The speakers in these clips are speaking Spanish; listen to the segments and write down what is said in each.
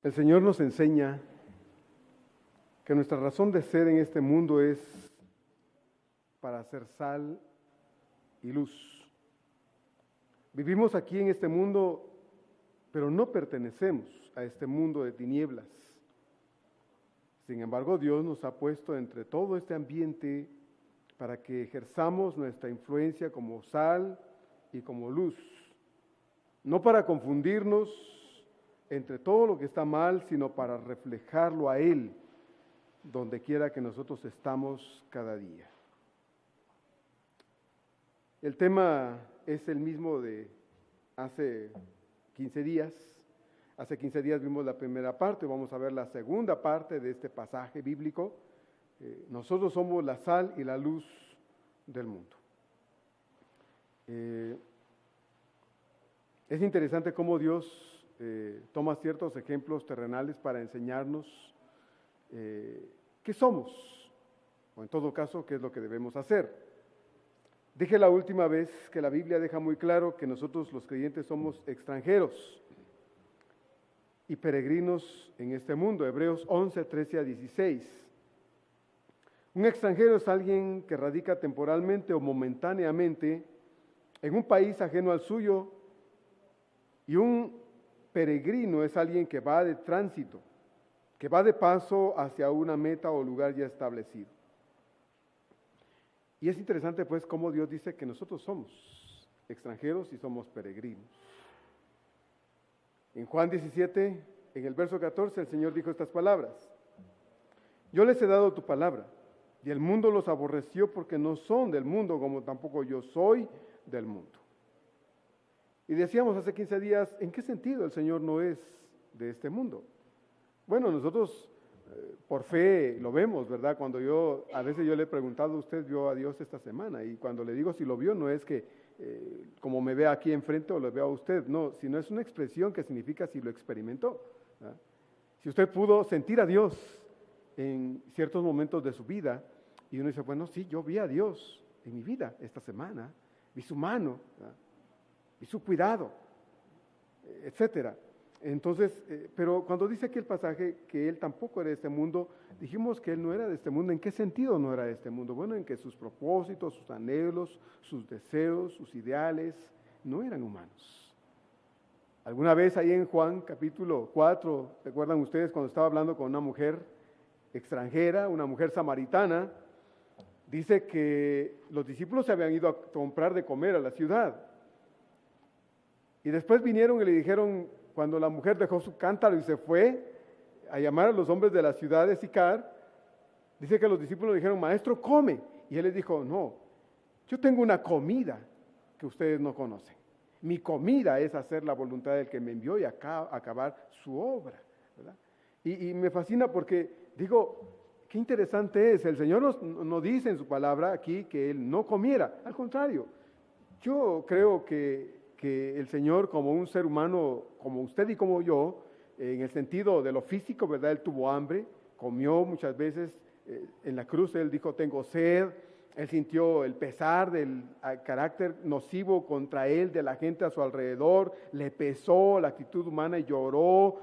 El Señor nos enseña que nuestra razón de ser en este mundo es para hacer sal y luz. Vivimos aquí en este mundo, pero no pertenecemos a este mundo de tinieblas. Sin embargo, Dios nos ha puesto entre todo este ambiente para que ejerzamos nuestra influencia como sal y como luz. No para confundirnos entre todo lo que está mal, sino para reflejarlo a Él, donde quiera que nosotros estamos cada día. El tema es el mismo de hace 15 días. Hace 15 días vimos la primera parte, vamos a ver la segunda parte de este pasaje bíblico. Nosotros somos la sal y la luz del mundo. Es interesante cómo Dios toma ciertos ejemplos terrenales para enseñarnos qué somos, o en todo caso, qué es lo que debemos hacer. Dije la última vez que la Biblia deja muy claro que nosotros los creyentes somos extranjeros y peregrinos en este mundo. Hebreos 11, 13 a 16. Un extranjero es alguien que radica temporalmente o momentáneamente en un país ajeno al suyo, y un peregrino es alguien que va de tránsito, que va de paso hacia una meta o lugar ya establecido. Y es interesante pues cómo Dios dice que nosotros somos extranjeros y somos peregrinos. En Juan 17, en el verso 14, el Señor dijo estas palabras: yo les he dado tu palabra, y el mundo los aborreció porque no son del mundo, como tampoco yo soy del mundo. Y decíamos hace 15 días, ¿en qué sentido el Señor no es de este mundo? Bueno, nosotros por fe lo vemos, ¿verdad? A veces yo le he preguntado, ¿usted vio a Dios esta semana? Y cuando le digo si lo vio, no es que como me vea aquí enfrente o lo vea a usted, no, sino es una expresión que significa si lo experimentó, ¿verdad? Si usted pudo sentir a Dios en ciertos momentos de su vida, y uno dice, bueno, sí, yo vi a Dios en mi vida esta semana, vi su mano, ¿verdad? Vi su cuidado, etcétera. Entonces, pero cuando dice aquí el pasaje que Él tampoco era de este mundo, dijimos que Él no era de este mundo. ¿En qué sentido no era de este mundo? Bueno, en que sus propósitos, sus anhelos, sus deseos, sus ideales no eran humanos. Alguna vez ahí en Juan capítulo 4, ¿recuerdan ustedes cuando estaba hablando con una mujer extranjera, una mujer samaritana? Dice que los discípulos se habían ido a comprar de comer a la ciudad. Y después vinieron y le dijeron, cuando la mujer dejó su cántaro y se fue a llamar a los hombres de la ciudad de Sicar, dice que los discípulos le dijeron, maestro, come. Y él les dijo, no, yo tengo una comida que ustedes no conocen. Mi comida es hacer la voluntad del que me envió y acabar su obra, ¿verdad? Y me fascina porque digo, qué interesante es. El Señor nos dice en su palabra aquí que Él no comiera. Al contrario, yo creo que el Señor, como un ser humano, como usted y como yo, en el sentido de lo físico, ¿verdad? Él tuvo hambre, comió muchas veces, en la cruz Él dijo, tengo sed. Él sintió el pesar del carácter nocivo contra Él, de la gente a su alrededor, le pesó la actitud humana y lloró.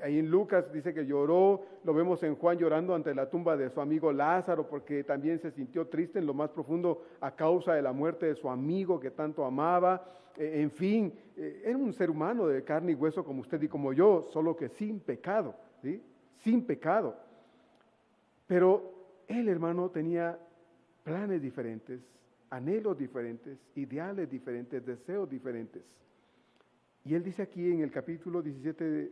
Ahí en Lucas dice que lloró, lo vemos en Juan llorando ante la tumba de su amigo Lázaro, porque también se sintió triste en lo más profundo a causa de la muerte de su amigo que tanto amaba. En fin, era un ser humano de carne y hueso como usted y como yo, solo que sin pecado, ¿sí? Sin pecado. Pero él, hermano, tenía planes diferentes, anhelos diferentes, ideales diferentes, deseos diferentes. Y él dice aquí en el capítulo 17,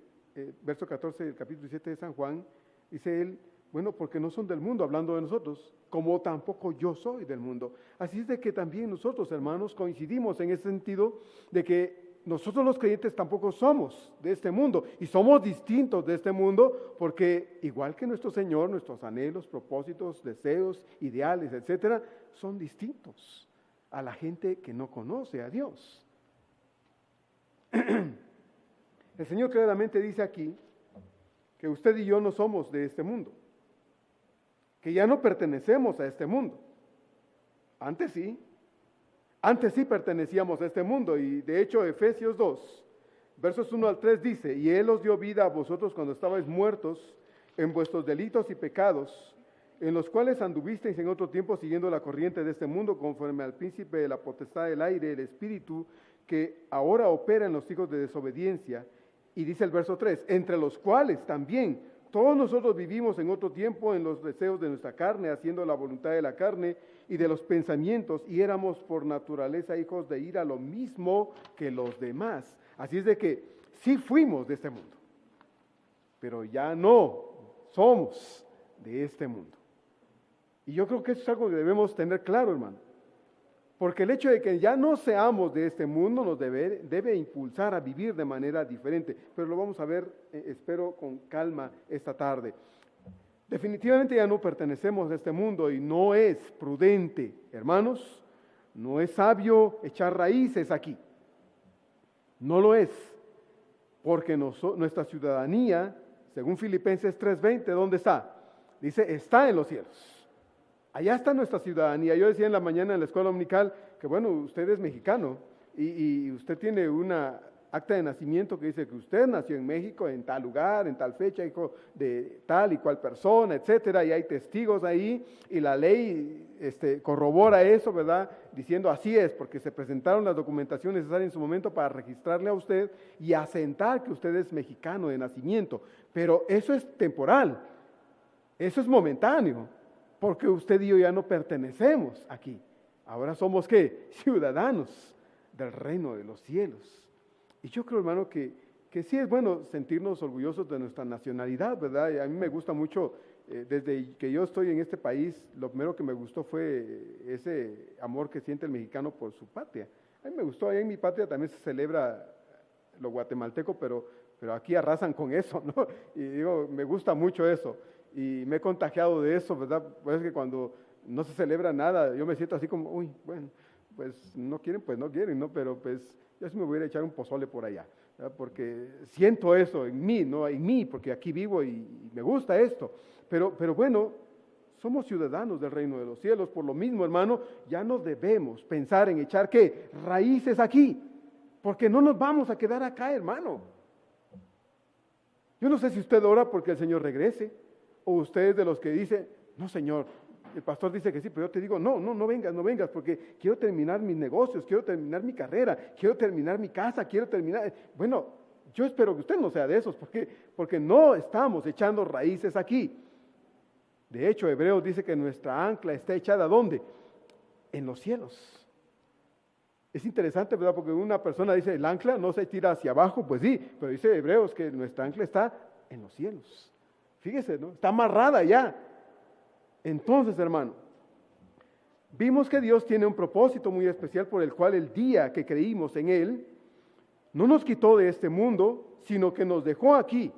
verso 14 del capítulo 17 de San Juan, dice él, bueno, porque no son del mundo, hablando de nosotros, como tampoco yo soy del mundo. Así es de que también nosotros, hermanos, coincidimos en ese sentido de que nosotros los creyentes tampoco somos de este mundo y somos distintos de este mundo porque igual que nuestro Señor, nuestros anhelos, propósitos, deseos, ideales, etcétera, son distintos a la gente que no conoce a Dios. El Señor claramente dice aquí que usted y yo no somos de este mundo, que ya no pertenecemos a este mundo. Antes sí pertenecíamos a este mundo y de hecho Efesios 2, versos 1 al 3 dice, y Él os dio vida a vosotros cuando estabais muertos en vuestros delitos y pecados, en los cuales anduvisteis en otro tiempo siguiendo la corriente de este mundo, conforme al príncipe de la potestad del aire, el espíritu, que ahora opera en los hijos de desobediencia. Y dice el verso 3, entre los cuales también todos nosotros vivimos en otro tiempo en los deseos de nuestra carne, haciendo la voluntad de la carne y de los pensamientos, y éramos por naturaleza hijos de ira, lo mismo que los demás. Así es de que sí fuimos de este mundo, pero ya no somos de este mundo. Y yo creo que eso es algo que debemos tener claro, hermano. Porque el hecho de que ya no seamos de este mundo nos debe impulsar a vivir de manera diferente. Pero lo vamos a ver, espero, con calma esta tarde. Definitivamente ya no pertenecemos a este mundo y no es prudente, hermanos, no es sabio echar raíces aquí. No lo es, porque nuestra ciudadanía, según Filipenses 3:20, ¿dónde está? Dice, está en los cielos. Allá está nuestra ciudadanía. Yo decía en la mañana en la escuela dominical que, bueno, usted es mexicano y usted tiene una acta de nacimiento que dice que usted nació en México, en tal lugar, en tal fecha, hijo de tal y cual persona, etcétera, y hay testigos ahí, y la ley corrobora eso, ¿verdad? Diciendo así es, porque se presentaron las documentaciones necesarias en su momento para registrarle a usted y asentar que usted es mexicano de nacimiento. Pero eso es temporal, eso es momentáneo. Porque usted y yo ya no pertenecemos aquí. Ahora somos, ¿qué? Ciudadanos del reino de los cielos. Y yo creo, hermano, que sí es bueno sentirnos orgullosos de nuestra nacionalidad, ¿verdad? Y a mí me gusta mucho, desde que yo estoy en este país, lo primero que me gustó fue ese amor que siente el mexicano por su patria. A mí me gustó, allá en mi patria también se celebra lo guatemalteco, pero aquí arrasan con eso, ¿no? Y digo, me gusta mucho eso. Y me he contagiado de eso, ¿verdad? Pues es que cuando no se celebra nada, yo me siento así como, uy, bueno, pues no quieren, ¿no? Pero pues yo sí me voy a echar un pozole por allá, ¿verdad? Porque siento eso en mí, ¿no? En mí, porque aquí vivo y me gusta esto. Pero bueno, somos ciudadanos del reino de los cielos, por lo mismo, hermano, ya no debemos pensar en echar, ¿qué? Raíces aquí, porque no nos vamos a quedar acá, hermano. Yo no sé si usted ora porque el Señor regrese, o usted es de los que dice, no, Señor, el pastor dice que sí, pero yo te digo, no vengas, porque quiero terminar mis negocios, quiero terminar mi carrera, quiero terminar mi casa, quiero terminar. Bueno, yo espero que usted no sea de esos, porque no estamos echando raíces aquí. De hecho, Hebreos dice que nuestra ancla está echada ¿dónde? En los cielos. Es interesante, ¿verdad? Porque una persona dice, el ancla no se tira hacia abajo, pues sí, pero dice Hebreos que nuestra ancla está en los cielos. Fíjese, ¿no? Está amarrada ya. Entonces, hermano, vimos que Dios tiene un propósito muy especial por el cual el día que creímos en Él, no nos quitó de este mundo, sino que nos dejó aquí.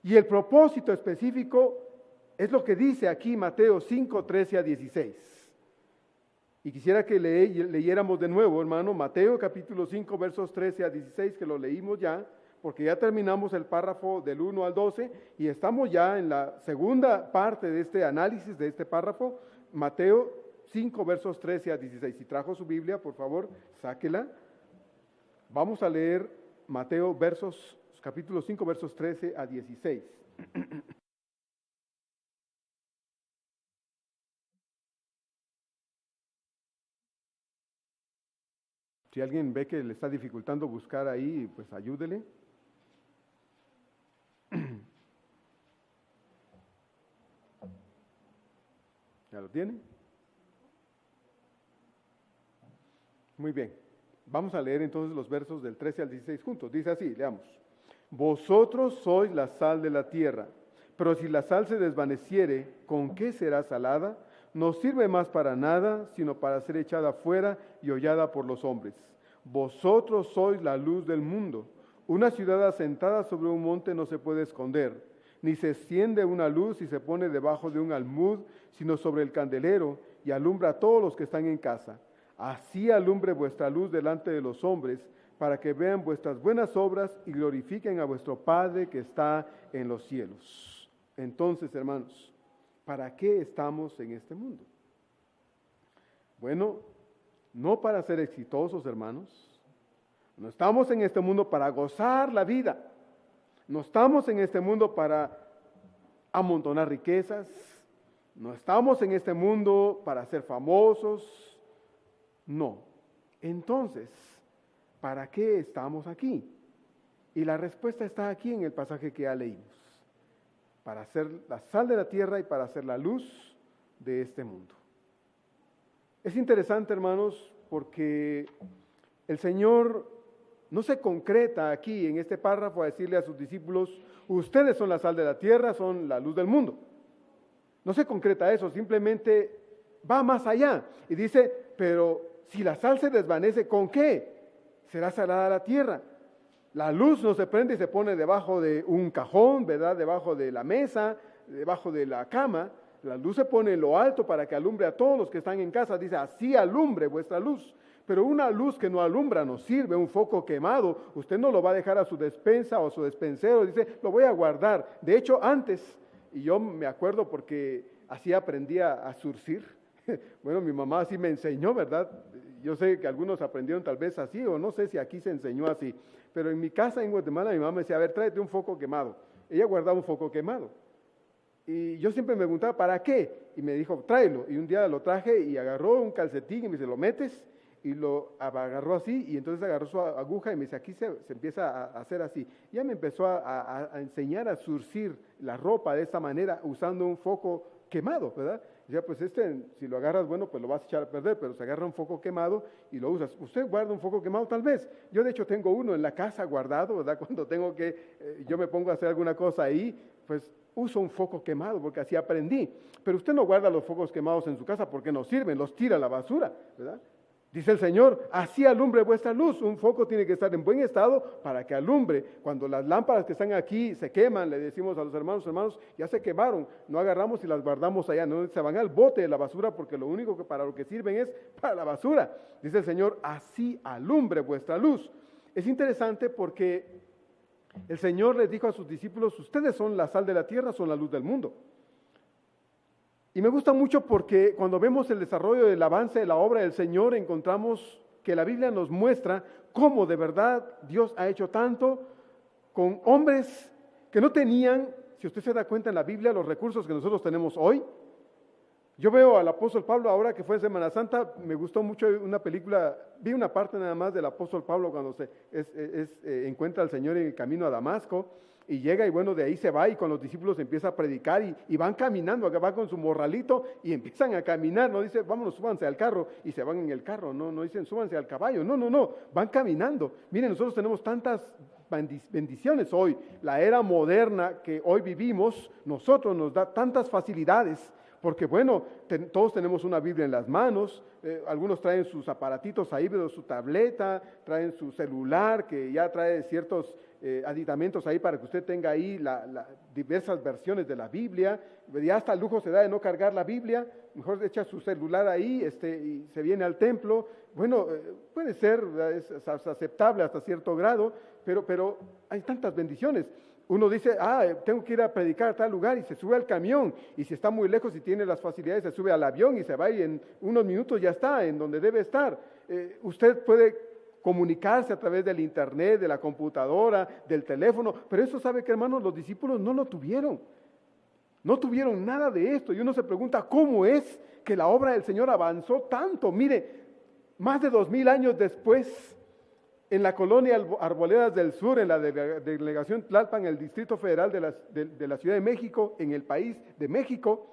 Y el propósito específico es lo que dice aquí Mateo 5, 13 a 16. Y quisiera que leyéramos de nuevo, hermano, Mateo capítulo 5, versos 13 a 16, que lo leímos ya, porque ya terminamos el párrafo del 1 al 12 y estamos ya en la segunda parte de este análisis, de este párrafo, Mateo 5, versos 13 a 16. Si trajo su Biblia, por favor, sáquela. Vamos a leer Mateo capítulo 5, versos 13 a 16. Si alguien ve que le está dificultando buscar ahí, pues ayúdele. ¿Ya lo tiene? Muy bien. Vamos a leer entonces los versos del 13 al 16 juntos. Dice así, leamos. Vosotros sois la sal de la tierra, pero si la sal se desvaneciere, ¿con qué será salada? No sirve más para nada, sino para ser echada fuera y hollada por los hombres. Vosotros sois la luz del mundo. Una ciudad asentada sobre un monte no se puede esconder, ni se enciende una luz y se pone debajo de un almud, sino sobre el candelero, y alumbra a todos los que están en casa. Así alumbre vuestra luz delante de los hombres, para que vean vuestras buenas obras y glorifiquen a vuestro Padre que está en los cielos. Entonces, hermanos, ¿para qué estamos en este mundo? Bueno, no para ser exitosos, hermanos, No estamos en este mundo para gozar la vida. No estamos en este mundo para amontonar riquezas. No estamos en este mundo para ser famosos. No. Entonces, ¿para qué estamos aquí? Y la respuesta está aquí en el pasaje que ya leímos. Para ser la sal de la tierra y para ser la luz de este mundo. Es interesante, hermanos, porque el Señor no se concreta aquí en este párrafo a decirle a sus discípulos, ustedes son la sal de la tierra, son la luz del mundo. No se concreta eso, simplemente va más allá y dice, pero si la sal se desvanece, ¿con qué? Será salada la tierra. La luz no se prende y se pone debajo de un cajón, ¿verdad? Debajo de la mesa, debajo de la cama. La luz se pone en lo alto para que alumbre a todos los que están en casa. Dice, así alumbre vuestra luz. Pero una luz que no alumbra no sirve, un foco quemado, usted no lo va a dejar a su despensa o a su despensero, dice, lo voy a guardar. De hecho, antes, y yo me acuerdo porque así aprendí a surcir, bueno, mi mamá así me enseñó, ¿verdad? Yo sé que algunos aprendieron tal vez así, o no sé si aquí se enseñó así, pero en mi casa en Guatemala mi mamá me decía, a ver, tráete un foco quemado. Ella guardaba un foco quemado. Y yo siempre me preguntaba, ¿para qué? Y me dijo, tráelo. Y un día lo traje y agarró un calcetín y me dice, ¿lo metes? Y lo agarró así, y entonces agarró su aguja y me dice, aquí se empieza a hacer así. Ya me empezó a enseñar a surcir la ropa de esta manera, usando un foco quemado, ¿verdad? Ya, pues si lo agarras, bueno, pues lo vas a echar a perder, pero se agarra un foco quemado y lo usas. ¿Usted guarda un foco quemado? Tal vez. Yo, de hecho, tengo uno en la casa guardado, ¿verdad? Cuando tengo yo me pongo a hacer alguna cosa ahí, pues uso un foco quemado, porque así aprendí. Pero usted no guarda los focos quemados en su casa porque no sirven, los tira a la basura, ¿verdad? Dice el Señor, así alumbre vuestra luz. Un foco tiene que estar en buen estado para que alumbre. Cuando las lámparas que están aquí se queman, le decimos a los hermanos, ya se quemaron. No agarramos y las guardamos allá, no se van al bote de la basura porque lo único que para lo que sirven es para la basura. Dice el Señor, así alumbre vuestra luz. Es interesante porque el Señor les dijo a sus discípulos, ustedes son la sal de la tierra, son la luz del mundo. Y me gusta mucho porque cuando vemos el desarrollo del avance de la obra del Señor, encontramos que la Biblia nos muestra cómo de verdad Dios ha hecho tanto con hombres que no tenían, si usted se da cuenta en la Biblia, los recursos que nosotros tenemos hoy. Yo veo al apóstol Pablo ahora que fue en Semana Santa, me gustó mucho una película, vi una parte nada más del apóstol Pablo cuando encuentra al Señor en el camino a Damasco. Y llega y bueno, de ahí se va y con los discípulos empieza a predicar y van caminando, va con su morralito y empiezan a caminar, no dice, vámonos, súbanse al carro y se van en el carro, no dicen, súbanse al caballo, no, van caminando. Miren, nosotros tenemos tantas bendiciones hoy, la era moderna que hoy vivimos, nosotros nos da tantas facilidades, porque bueno, todos tenemos una Biblia en las manos, algunos traen sus aparatitos ahí, pero su tableta, traen su celular que ya trae ciertos aditamentos ahí para que usted tenga ahí diversas versiones de la Biblia. Ya hasta el lujo se da de no cargar la Biblia, mejor echa su celular ahí y se viene al templo. Bueno, puede ser, es aceptable hasta cierto grado, pero hay tantas bendiciones. Uno dice, tengo que ir a predicar a tal lugar y se sube al camión, y si está muy lejos y tiene las facilidades se sube al avión y se va y en unos minutos ya está en donde debe estar. Usted puede comunicarse a través del internet, de la computadora, del teléfono, pero eso sabe que, hermanos, los discípulos no lo tuvieron. No tuvieron nada de esto y uno se pregunta cómo es que la obra del Señor avanzó tanto. Mire, más de 2000 años después, en la colonia Arboledas del Sur, en la delegación Tlalpan, en el Distrito Federal de la Ciudad de México, en el país de México,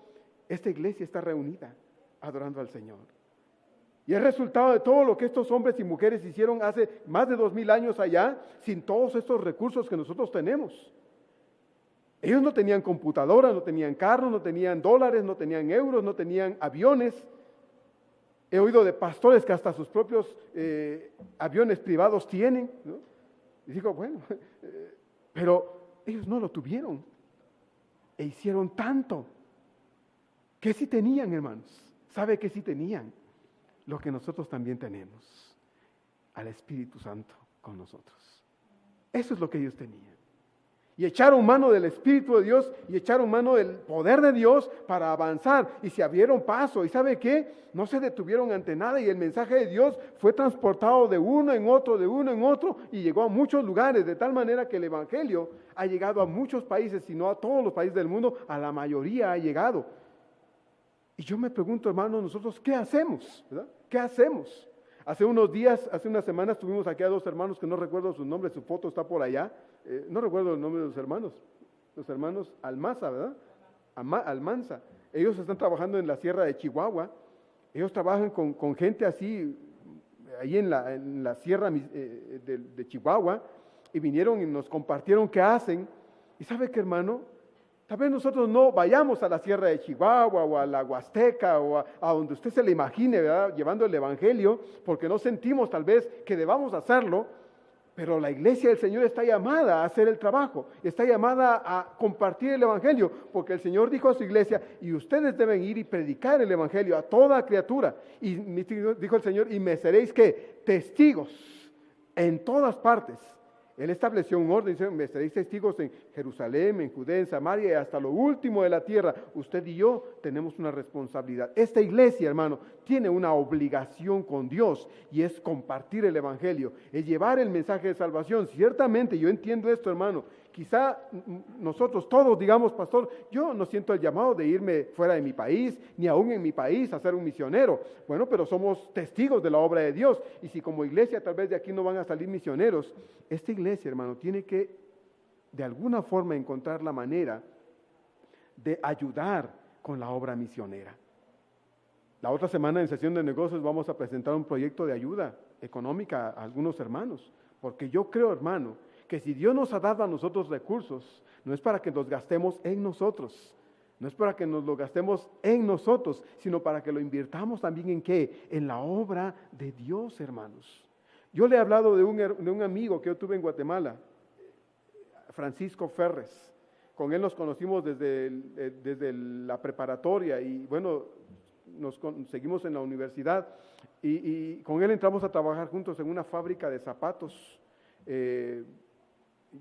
esta iglesia está reunida adorando al Señor. Y es resultado de todo lo que estos hombres y mujeres hicieron hace más de 2000 años allá, sin todos estos recursos que nosotros tenemos. Ellos no tenían computadoras, no tenían carros, no tenían dólares, no tenían euros, no tenían aviones. He oído de pastores que hasta sus propios aviones privados tienen, ¿no? Y digo, bueno, pero ellos no lo tuvieron. E hicieron tanto. ¿Qué sí tenían, hermanos? ¿Sabe qué sí tenían? Lo que nosotros también tenemos, al Espíritu Santo con nosotros. Eso es lo que ellos tenían. Y echaron mano del Espíritu de Dios y echaron mano del poder de Dios para avanzar. Y se abrieron paso. ¿Y sabe qué? No se detuvieron ante nada y el mensaje de Dios fue transportado de uno en otro, de uno en otro y llegó a muchos lugares. De tal manera que el Evangelio ha llegado a muchos países, si no a todos los países del mundo, a la mayoría ha llegado. Y yo me pregunto, hermanos, nosotros, ¿qué hacemos? ¿Verdad? ¿Qué hacemos? Hace unos días, hace unas semanas, tuvimos aquí a dos hermanos que no recuerdo su nombre, su foto está por allá. No recuerdo el nombre de los hermanos Almanza, ¿verdad? Almanza. Ellos están trabajando en la sierra de Chihuahua. Ellos trabajan con gente así, ahí en la sierra de Chihuahua, y vinieron y nos compartieron qué hacen. ¿Y sabe qué, hermano? Tal vez nosotros no vayamos a la sierra de Chihuahua o a la Huasteca o a donde usted se le imagine, ¿verdad? Llevando el Evangelio, porque no sentimos tal vez que debamos hacerlo, pero la iglesia del Señor está llamada a hacer el trabajo, está llamada a compartir el Evangelio, porque el Señor dijo a su iglesia, y ustedes deben ir y predicar el Evangelio a toda criatura. Y dijo el Señor, y me seréis ¿qué? Testigos en todas partes. Él estableció un orden, dice, me seréis testigos en Jerusalén, en Judea, en Samaria y hasta lo último de la tierra. Usted y yo tenemos una responsabilidad. Esta iglesia, hermano, tiene una obligación con Dios y es compartir el Evangelio, es llevar el mensaje de salvación. Ciertamente, yo entiendo esto, hermano. Quizá nosotros todos digamos, pastor, yo no siento el llamado de irme fuera de mi país, ni aún en mi país a ser un misionero. Bueno, pero somos testigos de la obra de Dios. Y si como iglesia tal vez de aquí no van a salir misioneros, esta iglesia, hermano, tiene que de alguna forma encontrar la manera de ayudar con la obra misionera. La otra semana en sesión de negocios vamos a presentar un proyecto de ayuda económica a algunos hermanos, porque yo creo, hermano, que si Dios nos ha dado a nosotros recursos, no es para que los gastemos en nosotros, no es para que nos lo gastemos en nosotros, sino para que lo invirtamos también en ¿qué? En la obra de Dios, hermanos. Yo le he hablado de un amigo que yo tuve en Guatemala, Francisco Ferres. Con él nos conocimos desde la preparatoria y bueno, nos seguimos en la universidad y con él entramos a trabajar juntos en una fábrica de zapatos.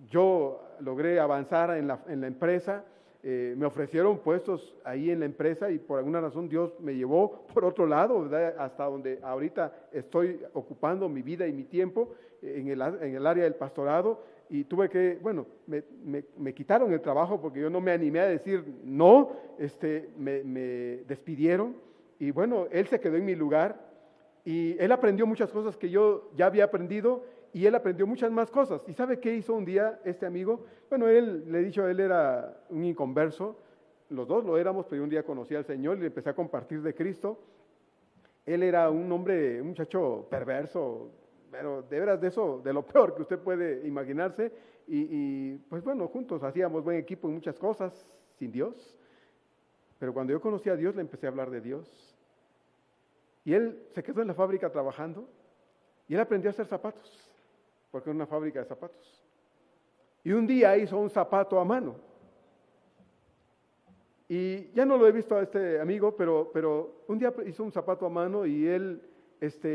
Yo logré avanzar en la empresa, me ofrecieron puestos ahí en la empresa y por alguna razón Dios me llevó por otro lado, ¿verdad? Hasta donde ahorita estoy ocupando mi vida y mi tiempo en el área del pastorado y tuve que, bueno, me quitaron el trabajo porque yo no me animé a decir no, me despidieron y bueno, él se quedó en mi lugar y él aprendió muchas cosas que yo ya había aprendido. Y él aprendió muchas más cosas. ¿Y sabe qué hizo un día este amigo? Bueno, le he dicho, él era un inconverso. Los dos lo éramos, pero un día conocí al Señor y le empecé a compartir de Cristo. Él era un hombre, un muchacho perverso, pero de veras de eso, de lo peor que usted puede imaginarse. Y pues bueno, juntos hacíamos buen equipo en muchas cosas, sin Dios. Pero cuando yo conocí a Dios, le empecé a hablar de Dios. Y él se quedó en la fábrica trabajando y él aprendió a hacer zapatos. Porque era una fábrica de zapatos. Y un día hizo un zapato a mano. Y ya no lo he visto a este amigo, pero un día hizo un zapato a mano y él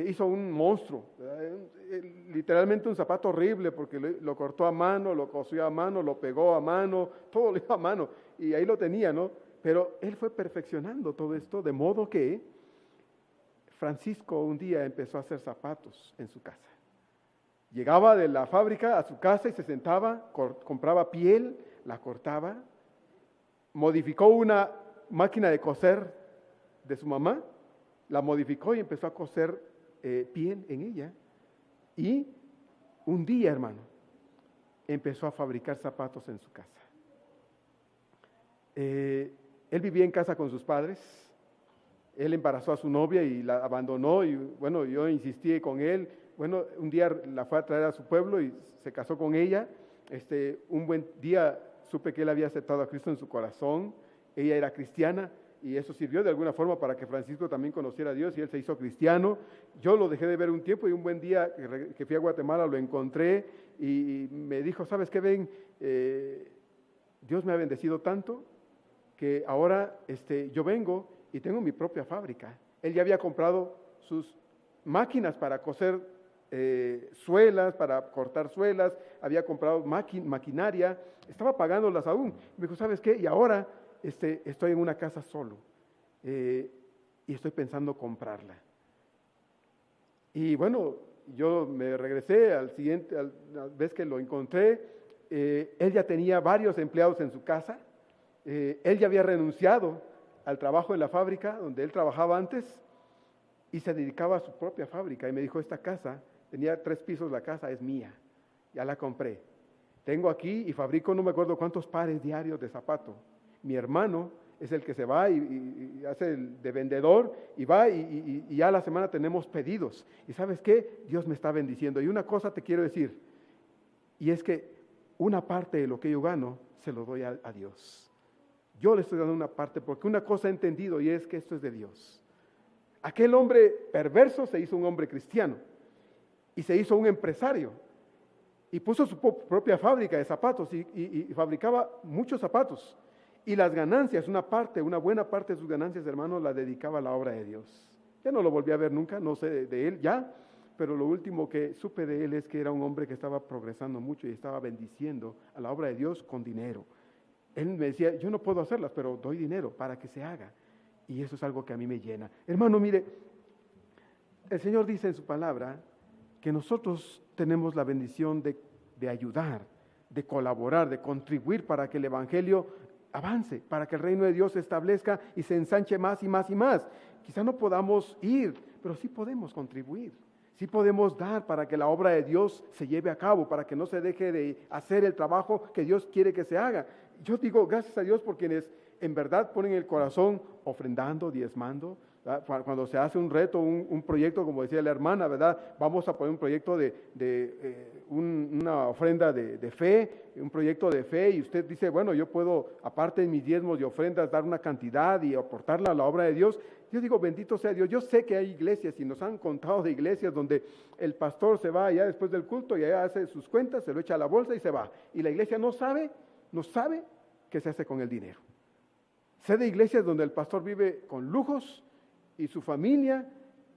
hizo un monstruo. Literalmente un zapato horrible porque lo cortó a mano, lo cosió a mano, lo pegó a mano, todo lo hizo a mano. Y ahí lo tenía, ¿no? Pero él fue perfeccionando todo esto de modo que Francisco un día empezó a hacer zapatos en su casa. Llegaba de la fábrica a su casa y se sentaba, compraba piel, la cortaba, modificó una máquina de coser de su mamá, la modificó y empezó a coser piel en ella. Y un día, hermano, empezó a fabricar zapatos en su casa. Él vivía en casa con sus padres, él embarazó a su novia y la abandonó y bueno, yo insistí con él. Bueno, un día la fue a traer a su pueblo y se casó con ella. Un buen día supe que él había aceptado a Cristo en su corazón. Ella era cristiana y eso sirvió de alguna forma para que Francisco también conociera a Dios y él se hizo cristiano. Yo lo dejé de ver un tiempo y un buen día que fui a Guatemala lo encontré y me dijo, ¿sabes qué, Ben? Dios me ha bendecido tanto que ahora yo vengo y tengo mi propia fábrica. Él ya había comprado sus máquinas para coser suelas, para cortar suelas, había comprado maquinaria, estaba pagándolas aún. Me dijo, ¿sabes qué? Y ahora estoy en una casa solo y estoy pensando comprarla. Y bueno, yo me regresé a la vez que lo encontré, él ya tenía varios empleados en su casa, él ya había renunciado al trabajo en la fábrica donde él trabajaba antes y se dedicaba a su propia fábrica. Y me dijo, esta casa, tenía 3 pisos la casa, es mía, ya la compré. Tengo aquí y fabrico no me acuerdo cuántos pares diarios de zapato. Mi hermano es el que se va y hace el de vendedor y va y ya a la semana tenemos pedidos. Y ¿sabes qué? Dios me está bendiciendo. Y una cosa te quiero decir, y es que una parte de lo que yo gano se lo doy a Dios. Yo le estoy dando una parte porque una cosa he entendido y es que esto es de Dios. Aquel hombre perverso se hizo un hombre cristiano y se hizo un empresario y puso su propia fábrica de zapatos y fabricaba muchos zapatos. Y las ganancias, una buena parte de sus ganancias, hermanos, la dedicaba a la obra de Dios. Ya no lo volví a ver nunca, no sé de él ya, pero lo último que supe de él es que era un hombre que estaba progresando mucho y estaba bendiciendo a la obra de Dios con dinero. Él me decía, yo no puedo hacerlas, pero doy dinero para que se haga. Y eso es algo que a mí me llena. Hermano, mire, el Señor dice en su palabra que nosotros tenemos la bendición de ayudar, de colaborar, de contribuir para que el Evangelio avance, para que el reino de Dios se establezca y se ensanche más y más y más. Quizá no podamos ir, pero sí podemos contribuir. Sí podemos dar para que la obra de Dios se lleve a cabo, para que no se deje de hacer el trabajo que Dios quiere que se haga. Yo digo, gracias a Dios por quienes en verdad ponen el corazón ofrendando, diezmando. ¿Verdad? Cuando se hace un reto, un proyecto, como decía la hermana, ¿verdad? Vamos a poner un proyecto una ofrenda de fe, un proyecto de fe, y usted dice, bueno, yo puedo, aparte de mis diezmos y ofrendas, dar una cantidad y aportarla a la obra de Dios. Yo digo, bendito sea Dios. Yo sé que hay iglesias, y nos han contado de iglesias donde el pastor se va allá después del culto y allá hace sus cuentas, se lo echa a la bolsa y se va. Y la iglesia no sabe qué se hace con el dinero. Sé de iglesias donde el pastor vive con lujos y su familia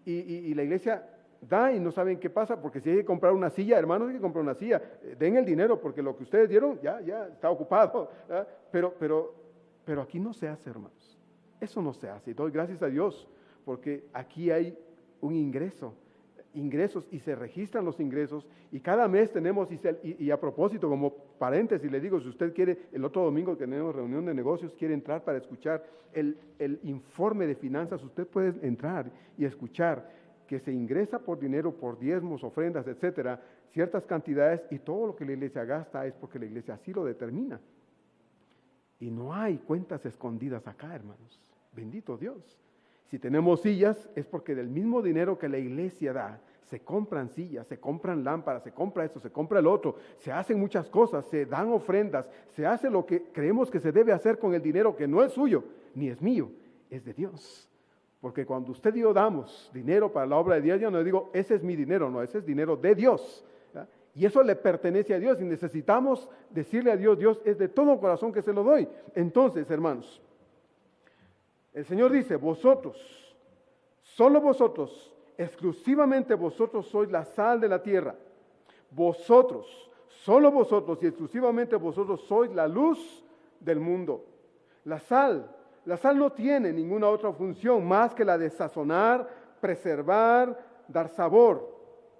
y la iglesia da y no saben qué pasa, porque si hay que comprar una silla, hermanos, hay que comprar una silla, den el dinero porque lo que ustedes dieron ya está ocupado, ¿verdad? Pero aquí no se hace, hermanos, eso no se hace. Y doy gracias a Dios porque aquí hay un ingresos y se registran los ingresos y cada mes tenemos, y a propósito, como paréntesis, le digo, si usted quiere, el otro domingo que tenemos reunión de negocios, quiere entrar para escuchar el informe de finanzas, usted puede entrar y escuchar que se ingresa por dinero, por diezmos, ofrendas, etcétera, ciertas cantidades, y todo lo que la iglesia gasta es porque la iglesia así lo determina. Y no hay cuentas escondidas acá, hermanos. Bendito Dios. Si tenemos sillas, es porque del mismo dinero que la iglesia da, se compran sillas, se compran lámparas, se compra esto, se compra el otro, se hacen muchas cosas, se dan ofrendas, se hace lo que creemos que se debe hacer con el dinero que no es suyo, ni es mío, es de Dios. Porque cuando usted y yo damos dinero para la obra de Dios, yo no digo, ese es mi dinero, no, ese es dinero de Dios. ¿Verdad? Y eso le pertenece a Dios y necesitamos decirle a Dios, Dios, es de todo corazón que se lo doy. Entonces, hermanos, el Señor dice, vosotros, solo vosotros, exclusivamente vosotros sois la sal de la tierra. Vosotros, solo vosotros y exclusivamente vosotros sois la luz del mundo. La sal no tiene ninguna otra función más que la de sazonar, preservar, dar sabor,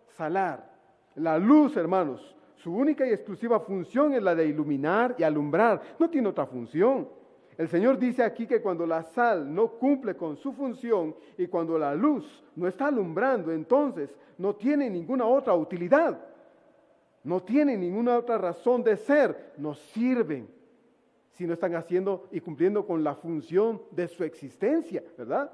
salar. La luz, hermanos, su única y exclusiva función es la de iluminar y alumbrar. No tiene otra función. El Señor dice aquí que cuando la sal no cumple con su función y cuando la luz no está alumbrando, entonces no tiene ninguna otra utilidad, no tiene ninguna otra razón de ser, no sirven si no están haciendo y cumpliendo con la función de su existencia, ¿verdad?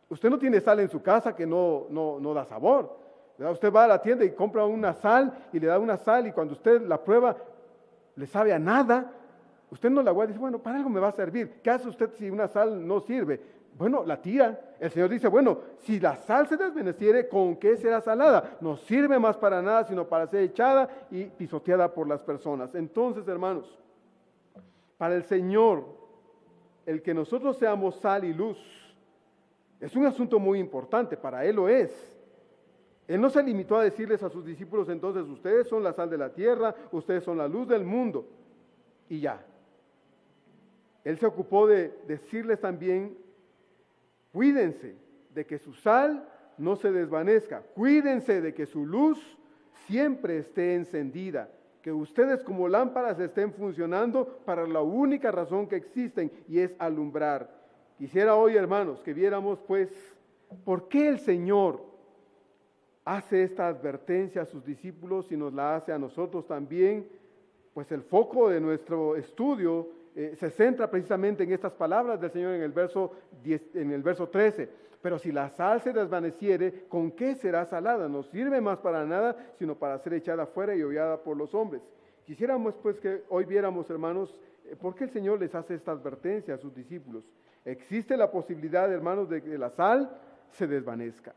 Usted no tiene sal en su casa que no da sabor, ¿verdad? Usted va a la tienda y compra una sal y le da una sal y cuando usted la prueba le sabe a nada. Usted no la guarda y dice, bueno, para algo me va a servir. ¿Qué hace usted si una sal no sirve? Bueno, la tira. El Señor dice, bueno, si la sal se desvaneciere, ¿con qué será salada? No sirve más para nada, sino para ser echada y pisoteada por las personas. Entonces, hermanos, para el Señor, el que nosotros seamos sal y luz, es un asunto muy importante, para Él lo es. Él no se limitó a decirles a sus discípulos entonces, ustedes son la sal de la tierra, ustedes son la luz del mundo, y ya. Él se ocupó de decirles también, cuídense de que su sal no se desvanezca, cuídense de que su luz siempre esté encendida, que ustedes como lámparas estén funcionando para la única razón que existen, y es alumbrar. Quisiera hoy, hermanos, que viéramos pues por qué el Señor hace esta advertencia a sus discípulos y nos la hace a nosotros también. Pues el foco de nuestro estudio se centra precisamente en estas palabras del Señor en el verso 13. Pero si la sal se desvaneciere, ¿con qué será salada? No sirve más para nada, sino para ser echada fuera y hollada por los hombres. Quisiéramos pues que hoy viéramos, hermanos, por qué el Señor les hace esta advertencia a sus discípulos. Existe la posibilidad, hermanos, de que la sal se desvanezca.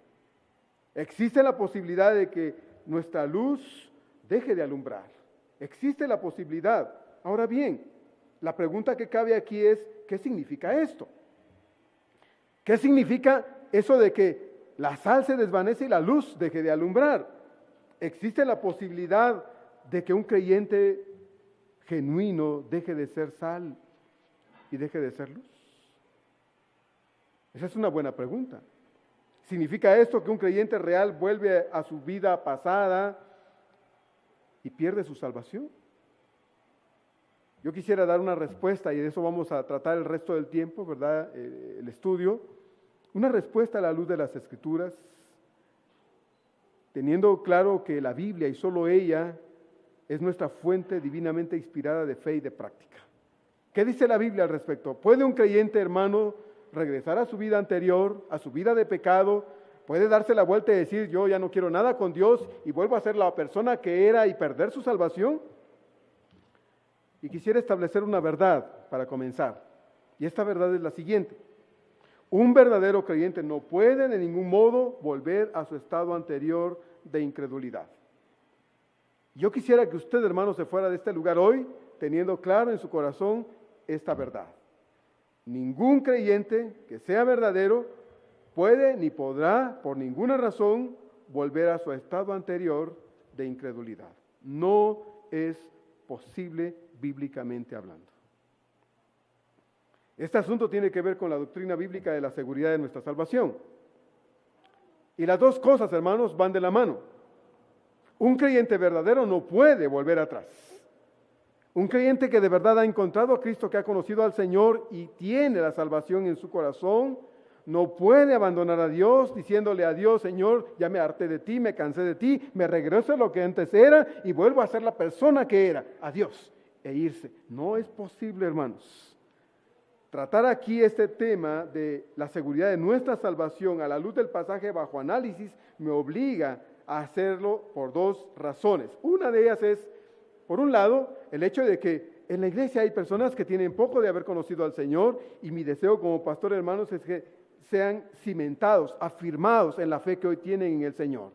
Existe la posibilidad de que nuestra luz deje de alumbrar. Existe la posibilidad. Ahora bien, la pregunta que cabe aquí es, ¿qué significa esto? ¿Qué significa eso de que la sal se desvanece y la luz deje de alumbrar? ¿Existe la posibilidad de que un creyente genuino deje de ser sal y deje de ser luz? Esa es una buena pregunta. ¿Significa esto que un creyente real vuelve a su vida pasada y pierde su salvación? Yo quisiera dar una respuesta, y de eso vamos a tratar el resto del tiempo, ¿verdad? El estudio. Una respuesta a la luz de las Escrituras, teniendo claro que la Biblia y solo ella es nuestra fuente divinamente inspirada de fe y de práctica. ¿Qué dice la Biblia al respecto? ¿Puede un creyente, hermano, regresar a su vida anterior, a su vida de pecado? ¿Puede darse la vuelta y decir, yo ya no quiero nada con Dios y vuelvo a ser la persona que era y perder su salvación? Y quisiera establecer una verdad para comenzar. Y esta verdad es la siguiente. Un verdadero creyente no puede de ningún modo volver a su estado anterior de incredulidad. Yo quisiera que usted, hermano, se fuera de este lugar hoy teniendo claro en su corazón esta verdad. Ningún creyente que sea verdadero puede ni podrá por ninguna razón volver a su estado anterior de incredulidad. No es posible bíblicamente hablando. Este asunto tiene que ver con la doctrina bíblica de la seguridad de nuestra salvación. Y las dos cosas, hermanos, van de la mano. Un creyente verdadero no puede volver atrás. Un creyente que de verdad ha encontrado a Cristo, que ha conocido al Señor y tiene la salvación en su corazón, no puede abandonar a Dios diciéndole a Dios, Señor, ya me harté de ti, me cansé de ti, me regreso a lo que antes era y vuelvo a ser la persona que era, a Dios, e irse. No es posible, hermanos. Tratar aquí este tema de la seguridad de nuestra salvación a la luz del pasaje bajo análisis me obliga a hacerlo por dos razones. Una de ellas es, por un lado, el hecho de que en la iglesia hay personas que tienen poco de haber conocido al Señor, y mi deseo como pastor, hermanos, es que sean cimentados, afirmados en la fe que hoy tienen en el Señor.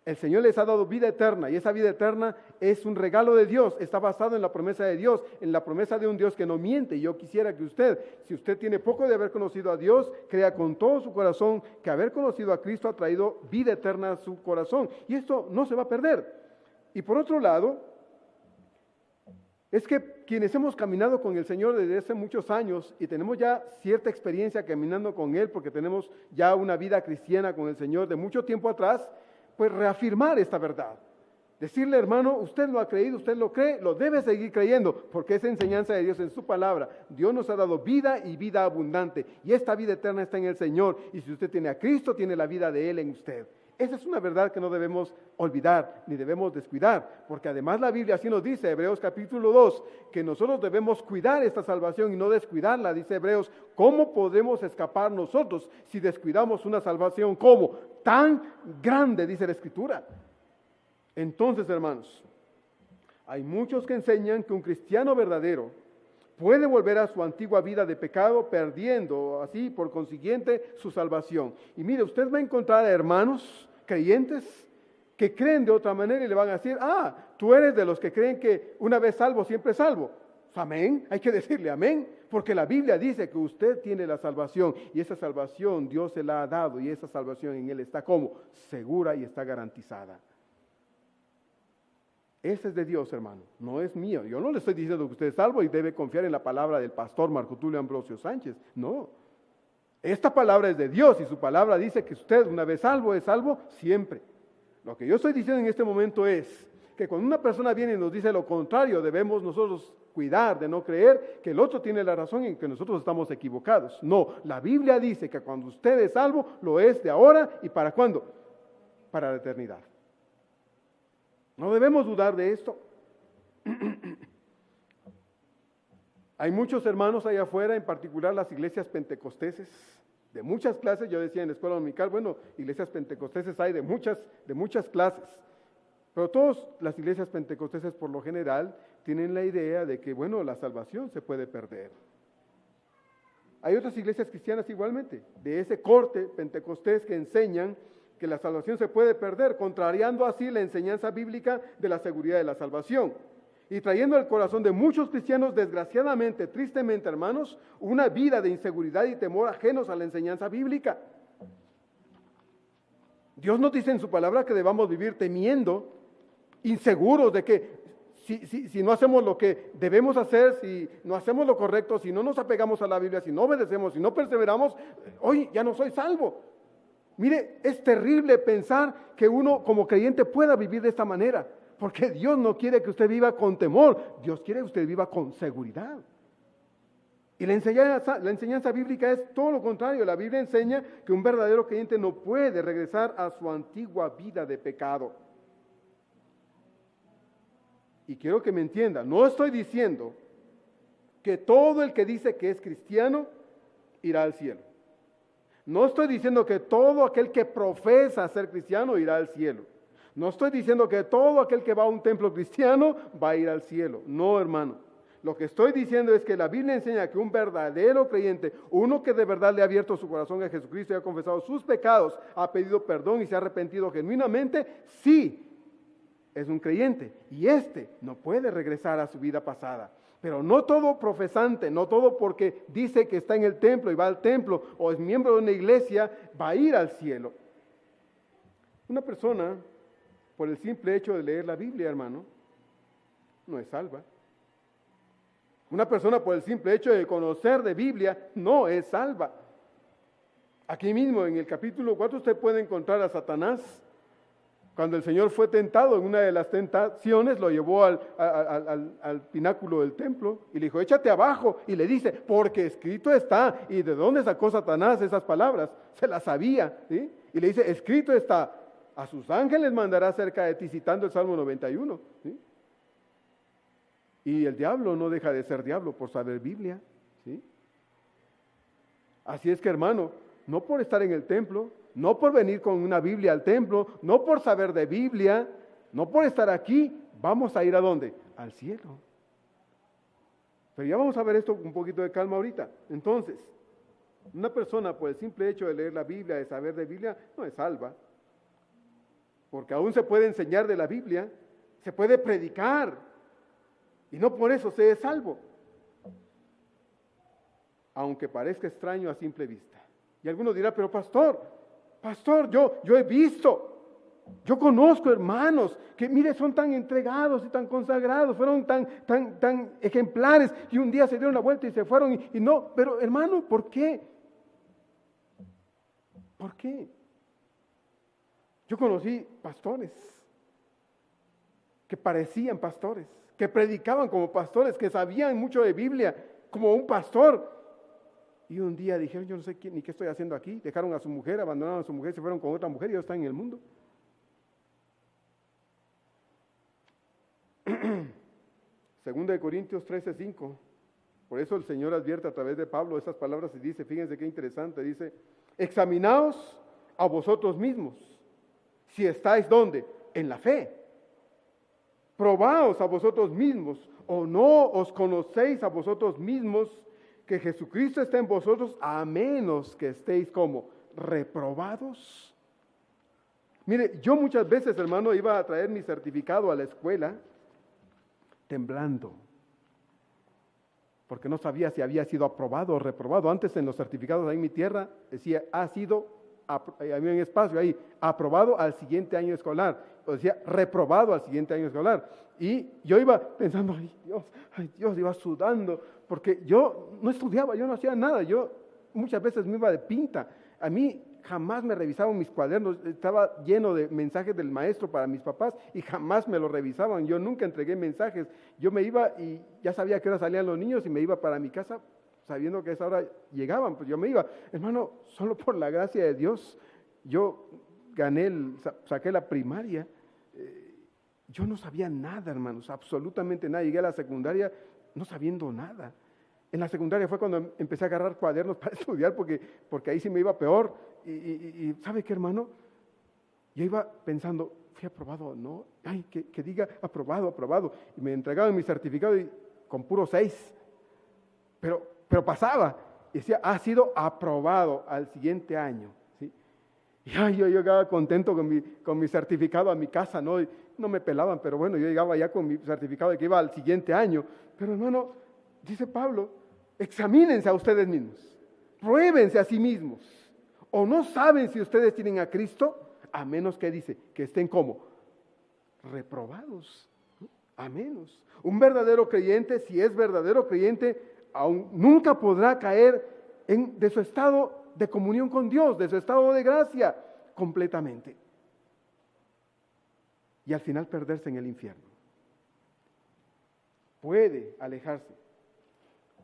El Señor les ha dado vida eterna, y esa vida eterna es un regalo de Dios, está basado en la promesa de Dios, en la promesa de un Dios que no miente. Y yo quisiera que usted, si usted tiene poco de haber conocido a Dios, crea con todo su corazón que haber conocido a Cristo ha traído vida eterna a su corazón, y esto no se va a perder. Y por otro lado, es que quienes hemos caminado con el Señor desde hace muchos años y tenemos ya cierta experiencia caminando con Él, porque tenemos ya una vida cristiana con el Señor de mucho tiempo atrás, pues reafirmar esta verdad. Decirle, hermano, usted lo ha creído, usted lo cree, lo debe seguir creyendo, porque es enseñanza de Dios en su palabra. Dios nos ha dado vida y vida abundante, y esta vida eterna está en el Señor, y si usted tiene a Cristo, tiene la vida de Él en usted. Esa es una verdad que no debemos olvidar, ni debemos descuidar, porque además la Biblia así nos dice, Hebreos capítulo 2, que nosotros debemos cuidar esta salvación y no descuidarla. Dice Hebreos, ¿cómo podemos escapar nosotros si descuidamos una salvación como tan grande, dice la Escritura? Entonces, hermanos, hay muchos que enseñan que un cristiano verdadero puede volver a su antigua vida de pecado, perdiendo así, por consiguiente, su salvación. Y mire, usted va a encontrar hermanos creyentes que creen de otra manera y le van a decir, tú eres de los que creen que una vez salvo, siempre salvo. Amén, hay que decirle amén, porque la Biblia dice que usted tiene la salvación y esa salvación Dios se la ha dado y esa salvación en Él está como segura y está garantizada. Ese es de Dios, hermano, no es mío. Yo no le estoy diciendo que usted es salvo y debe confiar en la palabra del pastor Marco Tulio Ambrosio Sánchez, no. Esta palabra es de Dios y su palabra dice que usted una vez salvo es salvo siempre. Lo que yo estoy diciendo en este momento es que cuando una persona viene y nos dice lo contrario, debemos nosotros cuidar de no creer que el otro tiene la razón y que nosotros estamos equivocados. No, la Biblia dice que cuando usted es salvo, lo es de ahora y ¿para cuándo? Para la eternidad. No debemos dudar de esto. Hay muchos hermanos allá afuera, en particular las iglesias pentecosteses, de muchas clases. Yo decía en la escuela dominical, bueno, iglesias pentecosteses hay de muchas clases. Pero todas las iglesias pentecosteses por lo general tienen la idea de que, bueno, la salvación se puede perder. Hay otras iglesias cristianas igualmente, de ese corte pentecostés que enseñan que la salvación se puede perder, contrariando así la enseñanza bíblica de la seguridad de la salvación. Y trayendo al corazón de muchos cristianos, desgraciadamente, tristemente, hermanos, una vida de inseguridad y temor ajenos a la enseñanza bíblica. Dios nos dice en su palabra que debamos vivir temiendo, inseguros de que si no hacemos lo que debemos hacer, si no hacemos lo correcto, si no nos apegamos a la Biblia, si no obedecemos, si no perseveramos, hoy ya no soy salvo. Mire, es terrible pensar que uno como creyente pueda vivir de esta manera, porque Dios no quiere que usted viva con temor, Dios quiere que usted viva con seguridad. Y la enseñanza bíblica es todo lo contrario. La Biblia enseña que un verdadero creyente no puede regresar a su antigua vida de pecado. Y quiero que me entienda, no estoy diciendo que todo el que dice que es cristiano irá al cielo. No estoy diciendo que todo aquel que profesa ser cristiano irá al cielo. No estoy diciendo que todo aquel que va a un templo cristiano va a ir al cielo. No, hermano. Lo que estoy diciendo es que la Biblia enseña que un verdadero creyente, uno que de verdad le ha abierto su corazón a Jesucristo y ha confesado sus pecados, ha pedido perdón y se ha arrepentido genuinamente, sí, es un creyente. Y no puede regresar a su vida pasada. Pero no todo profesante, no todo porque dice que está en el templo y va al templo o es miembro de una iglesia, va a ir al cielo. Una persona, por el simple hecho de leer la Biblia, hermano, no es salva. Una persona por el simple hecho de conocer de Biblia no es salva. Aquí mismo en el capítulo 4 usted puede encontrar a Satanás. Cuando el Señor fue tentado en una de las tentaciones, lo llevó al pináculo del templo y le dijo, échate abajo. Y le dice, porque escrito está. ¿Y de dónde sacó Satanás esas palabras? Se las sabía, ¿sí? Y le dice, escrito está, a sus ángeles mandará cerca de ti, citando el Salmo 91, ¿sí? Y el diablo no deja de ser diablo por saber Biblia, ¿sí? Así es que, hermano, no por estar en el templo, no por venir con una Biblia al templo, no por saber de Biblia, no por estar aquí, vamos a ir ¿a dónde? Al cielo. Pero ya vamos a ver esto con un poquito de calma ahorita. Entonces, una persona por el simple hecho de leer la Biblia, de saber de Biblia, no es salva. Porque aún se puede enseñar de la Biblia, se puede predicar, y no por eso se es salvo. Aunque parezca extraño a simple vista. Y alguno dirá, pero pastor, yo he visto, yo conozco hermanos que, mire, son tan entregados y tan consagrados, fueron tan ejemplares, y un día se dieron la vuelta y se fueron, y no, pero hermano, ¿por qué? ¿Por qué? Yo conocí pastores que parecían pastores, que predicaban como pastores, que sabían mucho de Biblia, como un pastor. Y un día dijeron, yo no sé ni qué estoy haciendo aquí. Dejaron a su mujer, abandonaron a su mujer, se fueron con otra mujer y ya están en el mundo. Segunda de Corintios 13:5. Por eso el Señor advierte a través de Pablo esas palabras y dice, fíjense qué interesante, dice, examinaos a vosotros mismos, si estáis ¿dónde? En la fe. Probaos a vosotros mismos, o no os conocéis a vosotros mismos, que Jesucristo está en vosotros, a menos que estéis como reprobados. Mire, yo muchas veces, hermano, iba a traer mi certificado a la escuela temblando. porque no sabía si había sido aprobado o reprobado. Antes en los certificados ahí en mi tierra decía, ha sido, había un espacio ahí, aprobado al siguiente año escolar, o decía, reprobado al siguiente año escolar. Y yo iba pensando, ay Dios, iba sudando, porque yo no estudiaba, yo no hacía nada, yo muchas veces me iba de pinta. A mí jamás me revisaban mis cuadernos, estaba lleno de mensajes del maestro para mis papás y jamás me lo revisaban. Yo nunca entregué mensajes. Yo me iba y ya sabía que hora salían los niños y me iba para mi casa sabiendo que a esa hora llegaban, pues yo me iba. Hermano, solo por la gracia de Dios, yo saqué la primaria. Yo no sabía nada, hermanos, absolutamente nada. Llegué a la secundaria no sabiendo nada. En la secundaria fue cuando empecé a agarrar cuadernos para estudiar, porque ahí sí me iba peor. Y ¿sabe qué, hermano? Yo iba pensando, ¿fui aprobado o no? Ay, que diga aprobado, aprobado. Y me entregaban mi certificado con puro 6. Pero pasaba. Y decía, ha sido aprobado al siguiente año. ¿Sí? Y ay, yo llegaba contento con mi certificado a mi casa, ¿no? Y no me pelaban, pero bueno, yo llegaba ya con mi certificado de que iba al siguiente año. Pero hermano, dice Pablo, examínense a ustedes mismos, pruébense a sí mismos. ¿O no saben si ustedes tienen a Cristo? A menos que dice, que estén como reprobados. A menos. Un verdadero creyente, si es verdadero creyente, aún nunca podrá caer de su estado de comunión con Dios, de su estado de gracia, completamente. Y al final perderse en el infierno. Puede alejarse.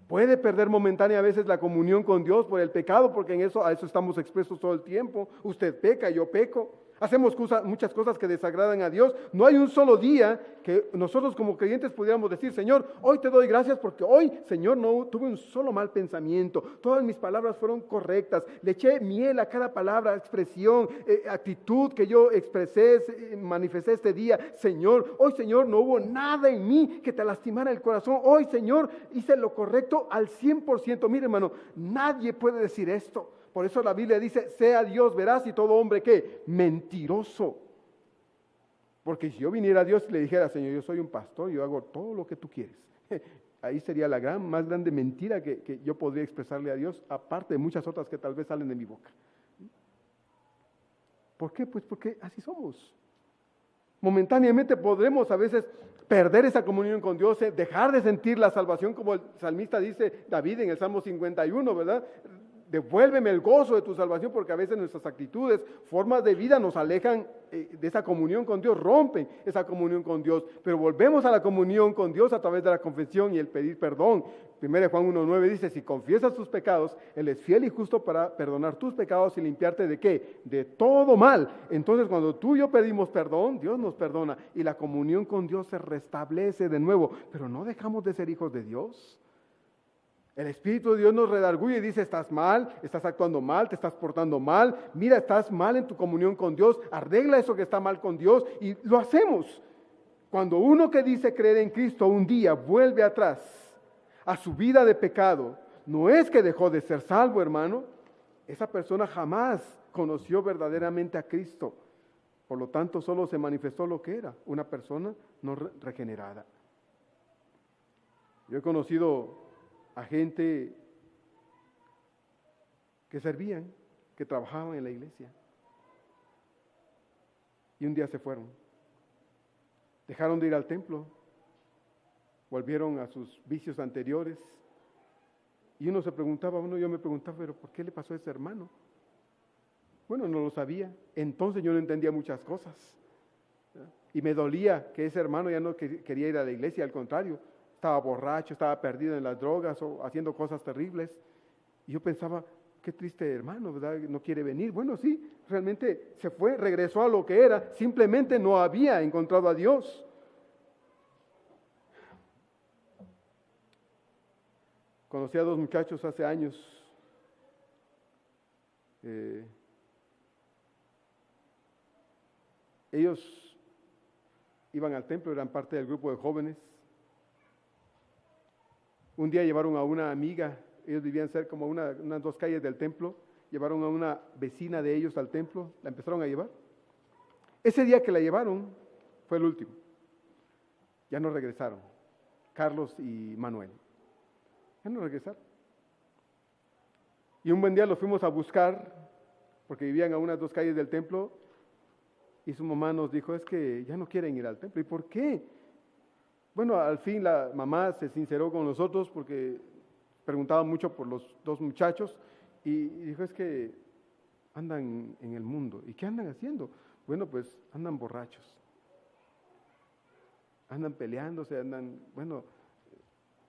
Puede perder momentánea a veces la comunión con Dios por el pecado, porque a eso estamos expuestos todo el tiempo. Usted peca, yo peco. Hacemos muchas cosas que desagradan a Dios. No hay un solo día que nosotros como creyentes pudiéramos decir, Señor, hoy te doy gracias porque hoy, Señor, no tuve un solo mal pensamiento. Todas mis palabras fueron correctas. Le eché miel a cada palabra, expresión, actitud que yo expresé, manifesté este día. Señor, hoy, Señor, no hubo nada en mí que te lastimara el corazón. Hoy, Señor, hice lo correcto al 100%. Mire, hermano, nadie puede decir esto. Por eso la Biblia dice, sea Dios veraz y todo hombre, ¿qué? Mentiroso. Porque si yo viniera a Dios y le dijera, Señor, yo soy un pastor, yo hago todo lo que tú quieres. Ahí sería la más grande mentira que yo podría expresarle a Dios, aparte de muchas otras que tal vez salen de mi boca. ¿Por qué? Pues porque así somos. Momentáneamente podremos a veces perder esa comunión con Dios, dejar de sentir la salvación, como el salmista dice David en el Salmo 51, ¿verdad? Devuélveme el gozo de tu salvación, porque a veces nuestras actitudes, formas de vida nos alejan de esa comunión con Dios, rompen esa comunión con Dios, pero volvemos a la comunión con Dios a través de la confesión y el pedir perdón. 1 Juan 1:9 dice, si confiesas tus pecados, Él es fiel y justo para perdonar tus pecados y limpiarte ¿de qué? De todo mal. Entonces cuando tú y yo pedimos perdón, Dios nos perdona y la comunión con Dios se restablece de nuevo, pero no dejamos de ser hijos de Dios. El Espíritu de Dios nos redarguye y dice, estás mal, estás actuando mal, te estás portando mal, mira, estás mal en tu comunión con Dios, arregla eso que está mal con Dios y lo hacemos. Cuando uno que dice creer en Cristo un día vuelve atrás a su vida de pecado, no es que dejó de ser salvo, hermano, esa persona jamás conoció verdaderamente a Cristo. Por lo tanto, solo se manifestó lo que era, una persona no regenerada. Yo he conocido a gente que servían, que trabajaban en la iglesia. Y un día se fueron. Dejaron de ir al templo. Volvieron a sus vicios anteriores. Y uno se preguntaba, yo me preguntaba, pero ¿por qué le pasó a ese hermano? Bueno, no lo sabía. Entonces yo no entendía muchas cosas. Y me dolía que ese hermano ya no quería ir a la iglesia, al contrario. Estaba borracho, estaba perdido en las drogas o haciendo cosas terribles. Y yo pensaba, qué triste hermano, ¿verdad? No quiere venir. Bueno, sí, realmente se fue, regresó a lo que era. Simplemente no había encontrado a Dios. Conocí a 2 muchachos hace años. Ellos iban al templo, eran parte del grupo de jóvenes. Un día llevaron a una amiga, ellos vivían cerca como unas 2 calles del templo, llevaron a una vecina de ellos al templo, la empezaron a llevar. Ese día que la llevaron fue el último. Ya no regresaron, Carlos y Manuel. Ya no regresaron. Y un buen día los fuimos a buscar, porque vivían a unas 2 calles del templo, y su mamá nos dijo, es que ya no quieren ir al templo. ¿Y por qué? Bueno, al fin la mamá se sinceró con nosotros porque preguntaba mucho por los 2 muchachos, y dijo, es que andan en el mundo. ¿Y qué andan haciendo? Bueno, pues andan borrachos. Andan peleándose, bueno,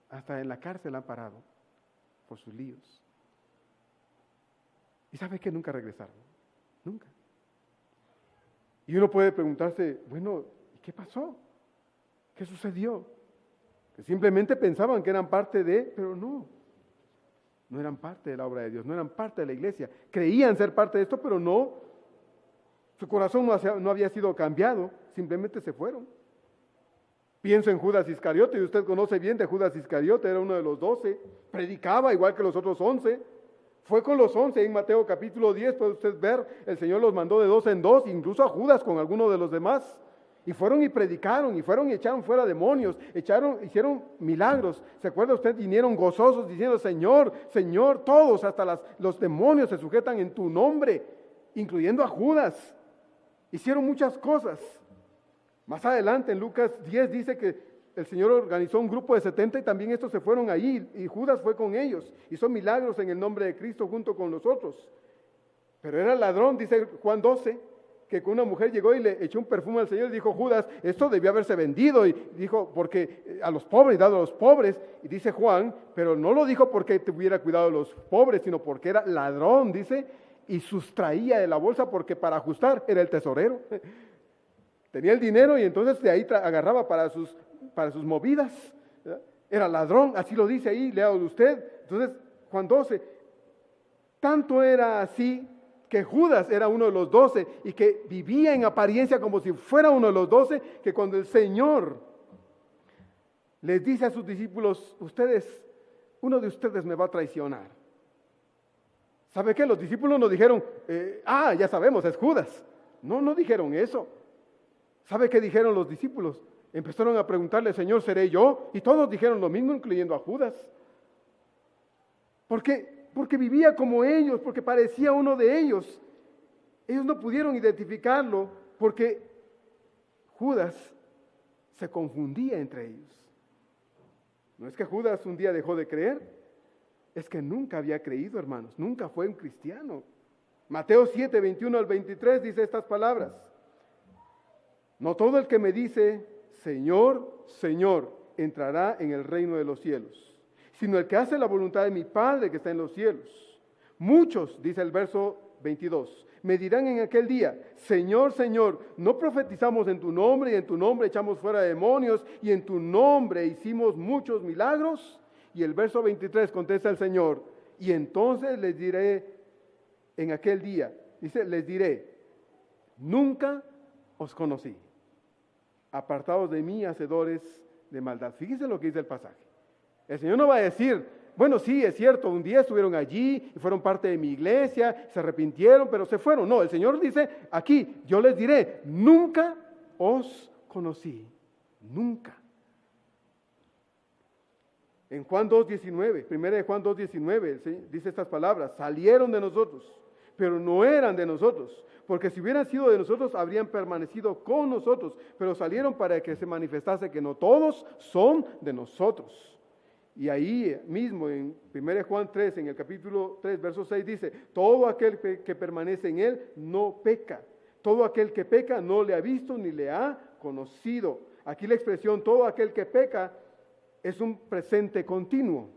hasta en la cárcel han parado por sus líos. ¿Y sabe que nunca regresaron? Nunca. Y uno puede preguntarse, bueno, ¿y qué pasó? ¿Qué sucedió? Que simplemente pensaban que eran parte de, pero no eran parte de la obra de Dios, no eran parte de la iglesia. Creían ser parte de esto, pero no. Su corazón no había sido cambiado, simplemente se fueron. Pienso en Judas Iscariote, y usted conoce bien de Judas Iscariote, era uno de los 12, predicaba igual que los otros 11, fue con los 11, en Mateo capítulo 10, puede usted ver, el Señor los mandó de 2 en 2, incluso a Judas con alguno de los demás, y fueron y predicaron, y fueron y echaron fuera demonios, hicieron milagros. ¿Se acuerda usted? Vinieron gozosos diciendo, Señor, Señor, todos, hasta los demonios se sujetan en tu nombre, incluyendo a Judas. Hicieron muchas cosas. Más adelante en Lucas 10 dice que el Señor organizó un grupo de 70 y también estos se fueron allí y Judas fue con ellos. Hizo milagros en el nombre de Cristo junto con los otros. Pero era ladrón, dice Juan 12, que una mujer llegó y le echó un perfume al Señor y dijo, Judas, esto debió haberse vendido. Y dijo, porque a los pobres, dado a los pobres. Y dice Juan, pero no lo dijo porque tuviera cuidado de los pobres, sino porque era ladrón, dice, y sustraía de la bolsa porque para ajustar era el tesorero. Tenía el dinero y entonces de ahí agarraba para sus movidas. ¿Verdad? Era ladrón, así lo dice ahí, léalo usted. Entonces, Juan 12, tanto era así que Judas era uno de los 12 y que vivía en apariencia como si fuera uno de los 12, que cuando el Señor les dice a sus discípulos, uno de ustedes me va a traicionar. ¿Sabe qué? Los discípulos no dijeron, ya sabemos, es Judas. No dijeron eso. ¿Sabe qué dijeron los discípulos? Empezaron a preguntarle, Señor, ¿seré yo? Y todos dijeron lo mismo, incluyendo a Judas. Porque vivía como ellos, porque parecía uno de ellos. Ellos no pudieron identificarlo porque Judas se confundía entre ellos. No es que Judas un día dejó de creer, es que nunca había creído, hermanos, nunca fue un cristiano. Mateo 7, 21 al 23 dice estas palabras. No todo el que me dice, Señor, Señor, entrará en el reino de los cielos, sino el que hace la voluntad de mi Padre que está en los cielos. Muchos, dice el verso 22, me dirán en aquel día, Señor, Señor, ¿no profetizamos en tu nombre y en tu nombre echamos fuera demonios y en tu nombre hicimos muchos milagros? Y el verso 23 contesta el Señor, y entonces les diré en aquel día, dice, les diré, nunca os conocí. Apartados de mí, hacedores de maldad. Fíjense lo que dice el pasaje. El Señor no va a decir, bueno, sí, es cierto, un día estuvieron allí y fueron parte de mi iglesia, se arrepintieron, pero se fueron. No, el Señor dice aquí, yo les diré, nunca os conocí. Nunca. En Juan 2:19, primera de Juan 2:19, dice estas palabras, salieron de nosotros, pero no eran de nosotros, porque si hubieran sido de nosotros, habrían permanecido con nosotros, pero salieron para que se manifestase que no todos son de nosotros. Y ahí mismo en 1 Juan 3, en el capítulo 3, verso 6 dice, todo aquel que permanece en él no peca, todo aquel que peca no le ha visto ni le ha conocido. Aquí la expresión todo aquel que peca es un presente continuo,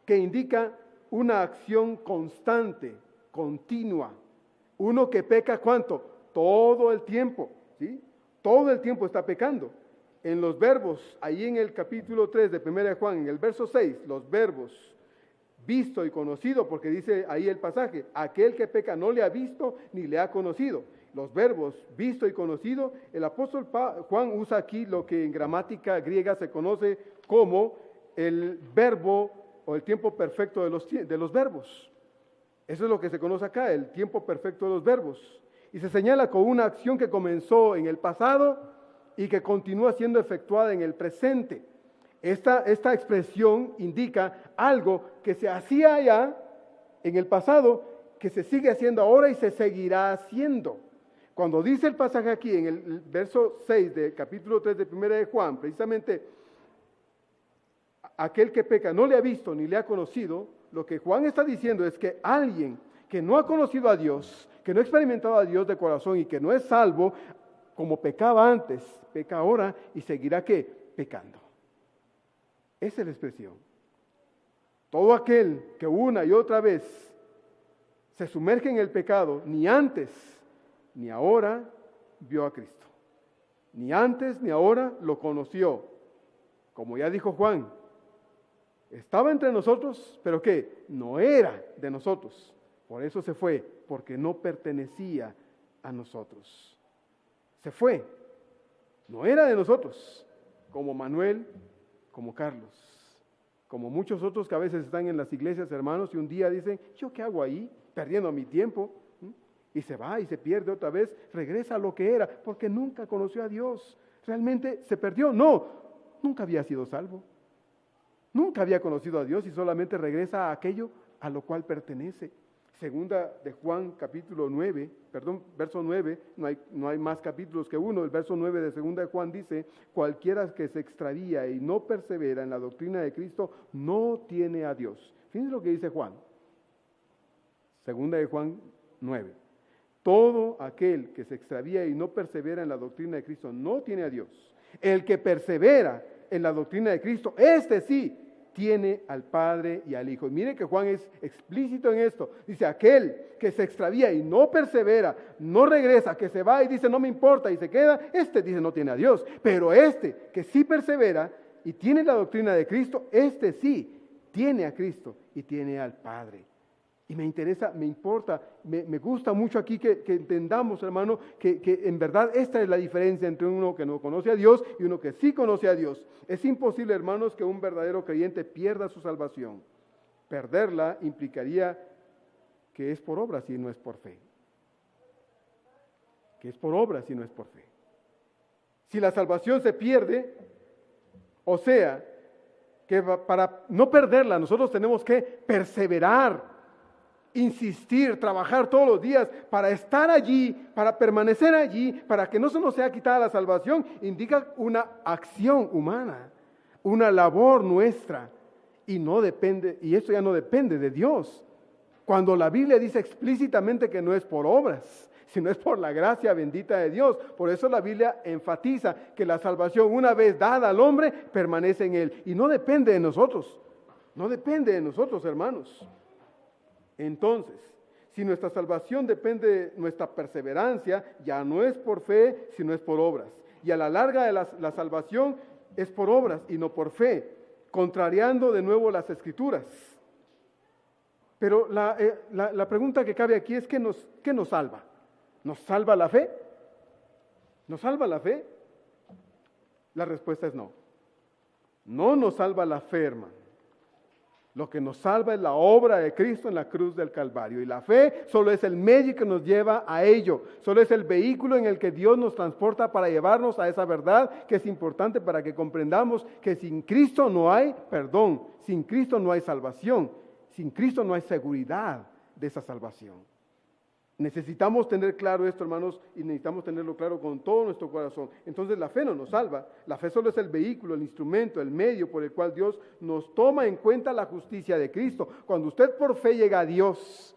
que indica una acción constante, continua. Uno que peca, ¿cuánto? Todo el tiempo, ¿sí? Todo el tiempo está pecando. En los verbos, ahí en el capítulo 3 de 1 Juan, en el verso 6, los verbos visto y conocido, porque dice ahí el pasaje, aquel que peca no le ha visto ni le ha conocido. Los verbos visto y conocido, el apóstol Juan usa aquí lo que en gramática griega se conoce como el verbo o el tiempo perfecto de los verbos. Eso es lo que se conoce acá, el tiempo perfecto de los verbos. Y se señala con una acción que comenzó en el pasado y que continúa siendo efectuada en el presente. Esta expresión indica algo que se hacía allá en el pasado, que se sigue haciendo ahora y se seguirá haciendo. Cuando dice el pasaje aquí en el verso 6 del capítulo 3 de 1 de Juan, precisamente, aquel que peca no le ha visto ni le ha conocido, lo que Juan está diciendo es que alguien que no ha conocido a Dios, que no ha experimentado a Dios de corazón y que no es salvo, como pecaba antes, peca ahora y seguirá ¿qué? Pecando. Esa es la expresión. Todo aquel que una y otra vez se sumerge en el pecado, ni antes ni ahora vio a Cristo. Ni antes ni ahora lo conoció. Como ya dijo Juan, estaba entre nosotros, pero ¿qué? No era de nosotros. Por eso se fue, porque no pertenecía a nosotros. Se fue. No era de nosotros, como Manuel, como Carlos, como muchos otros que a veces están en las iglesias, hermanos, y un día dicen, ¿yo qué hago ahí? Perdiendo mi tiempo. Y se va y se pierde otra vez, regresa a lo que era, porque nunca conoció a Dios. ¿Realmente se perdió? No, nunca había sido salvo. Nunca había conocido a Dios y solamente regresa a aquello a lo cual pertenece. Segunda de Juan, capítulo 9, verso 9, no hay más capítulos que uno. El verso 9 de segunda de Juan dice, cualquiera que se extravía y no persevera en la doctrina de Cristo, no tiene a Dios. Fíjense lo que dice Juan. Segunda de Juan 9. Todo aquel que se extravía y no persevera en la doctrina de Cristo, no tiene a Dios. El que persevera en la doctrina de Cristo, este sí tiene al Padre y al Hijo. Y mire que Juan es explícito en esto. Dice, aquel que se extravía y no persevera, no regresa, que se va y dice, no me importa y se queda, este dice, no tiene a Dios. Pero este que sí persevera y tiene la doctrina de Cristo, este sí tiene a Cristo y tiene al Padre. Y me interesa, me importa, me gusta mucho aquí que entendamos, hermano, que en verdad esta es la diferencia entre uno que no conoce a Dios y uno que sí conoce a Dios. Es imposible, hermanos, que un verdadero creyente pierda su salvación. Perderla implicaría que es por obras y no es por fe. Que es por obras y no es por fe. Si la salvación se pierde, o sea, que para no perderla nosotros tenemos que perseverar, insistir, trabajar todos los días para estar allí, para permanecer allí, para que no se nos sea quitada la salvación, indica una acción humana, una labor nuestra, y esto ya no depende de Dios. Cuando la Biblia dice explícitamente que no es por obras, sino es por la gracia bendita de Dios. Por eso la Biblia enfatiza que la salvación, una vez dada al hombre, permanece en él, y no depende de nosotros, no depende de nosotros, hermanos. Entonces, si nuestra salvación depende de nuestra perseverancia, ya no es por fe, sino es por obras. Y a la larga de la salvación es por obras y no por fe, contrariando de nuevo las Escrituras. Pero la pregunta que cabe aquí es, ¿qué nos salva? ¿Nos salva la fe? ¿Nos salva la fe? La respuesta es no. No nos salva la fe, hermano. Lo que nos salva es la obra de Cristo en la cruz del Calvario. Y la fe solo es el medio que nos lleva a ello. Solo es el vehículo en el que Dios nos transporta para llevarnos a esa verdad que es importante para que comprendamos que sin Cristo no hay perdón. Sin Cristo no hay salvación. Sin Cristo no hay seguridad de esa salvación. Necesitamos tener claro esto, hermanos, y necesitamos tenerlo claro con todo nuestro corazón. Entonces la fe no nos salva. La fe solo es el vehículo, el instrumento, el medio por el cual Dios nos toma en cuenta la justicia de Cristo. Cuando usted por fe llega a Dios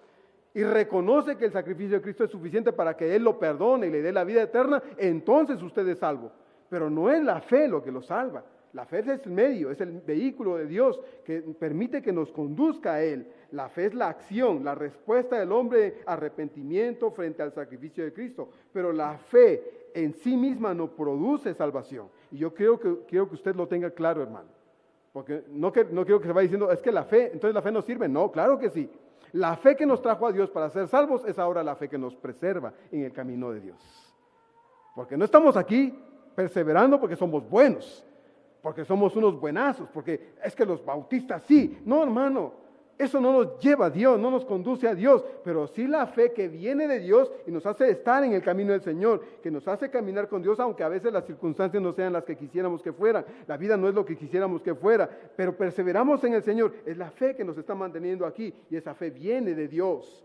y reconoce que el sacrificio de Cristo es suficiente para que Él lo perdone y le dé la vida eterna, entonces usted es salvo. Pero no es la fe lo que lo salva. La fe es el medio, es el vehículo de Dios que permite que nos conduzca a Él. La fe es la acción, la respuesta del hombre arrepentimiento frente al sacrificio de Cristo. Pero la fe en sí misma no produce salvación. Y yo quiero que usted lo tenga claro, hermano. Porque no quiero que se vaya diciendo, es que la fe, entonces la fe no sirve. No, claro que sí. La fe que nos trajo a Dios para ser salvos es ahora la fe que nos preserva en el camino de Dios. Porque no estamos aquí perseverando porque somos buenos, porque somos unos buenazos, porque es que los bautistas sí. No, hermano, Eso no nos lleva a Dios, no nos conduce a Dios, pero sí la fe que viene de Dios y nos hace estar en el camino del Señor, que nos hace caminar con Dios, aunque a veces las circunstancias no sean las que quisiéramos que fueran. La vida no es lo que quisiéramos que fuera, pero perseveramos en el Señor. Es la fe que nos está manteniendo aquí y esa fe viene de Dios.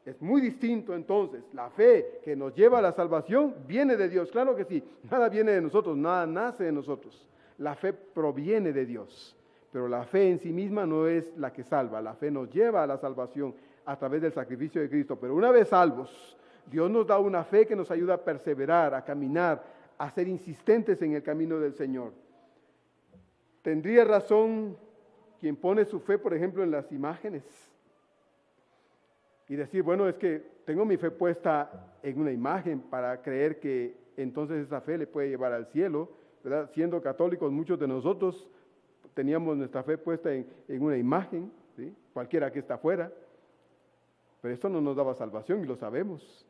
Es muy distinto entonces. La fe que nos lleva a la salvación viene de Dios. Claro que sí, nada viene de nosotros, nada nace de nosotros. La fe proviene de Dios. Pero la fe en sí misma no es la que salva. La fe nos lleva a la salvación a través del sacrificio de Cristo. Pero una vez salvos, Dios nos da una fe que nos ayuda a perseverar, a caminar, a ser insistentes en el camino del Señor. ¿Tendría razón quien pone su fe, por ejemplo, en las imágenes? Y decir, bueno, es que tengo mi fe puesta en una imagen para creer que entonces esa fe le puede llevar al cielo, ¿verdad? Siendo católicos, muchos de nosotros teníamos nuestra fe puesta en una imagen, ¿sí? Cualquiera que está afuera, pero esto no nos daba salvación y lo sabemos.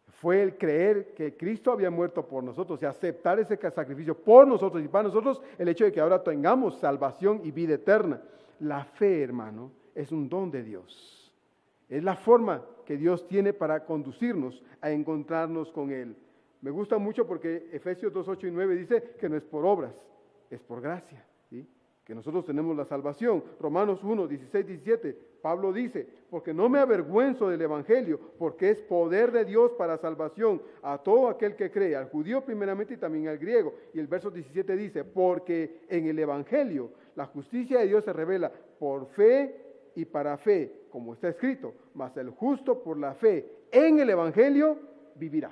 Fue el creer que Cristo había muerto por nosotros y aceptar ese sacrificio por nosotros y para nosotros el hecho de que ahora tengamos salvación y vida eterna. La fe, hermano, es un don de Dios. Es la forma que Dios tiene para conducirnos a encontrarnos con Él. Me gusta mucho porque Efesios 2, 8 y 9 dice que no es por obras, es por gracia, ¿sí? Que nosotros tenemos la salvación. Romanos 1, 16, 17, Pablo dice, porque no me avergüenzo del Evangelio, porque es poder de Dios para salvación a todo aquel que cree, al judío primeramente y también al griego. Y el verso 17 dice, porque en el Evangelio la justicia de Dios se revela por fe y para fe, como está escrito, mas el justo por la fe en el Evangelio vivirá.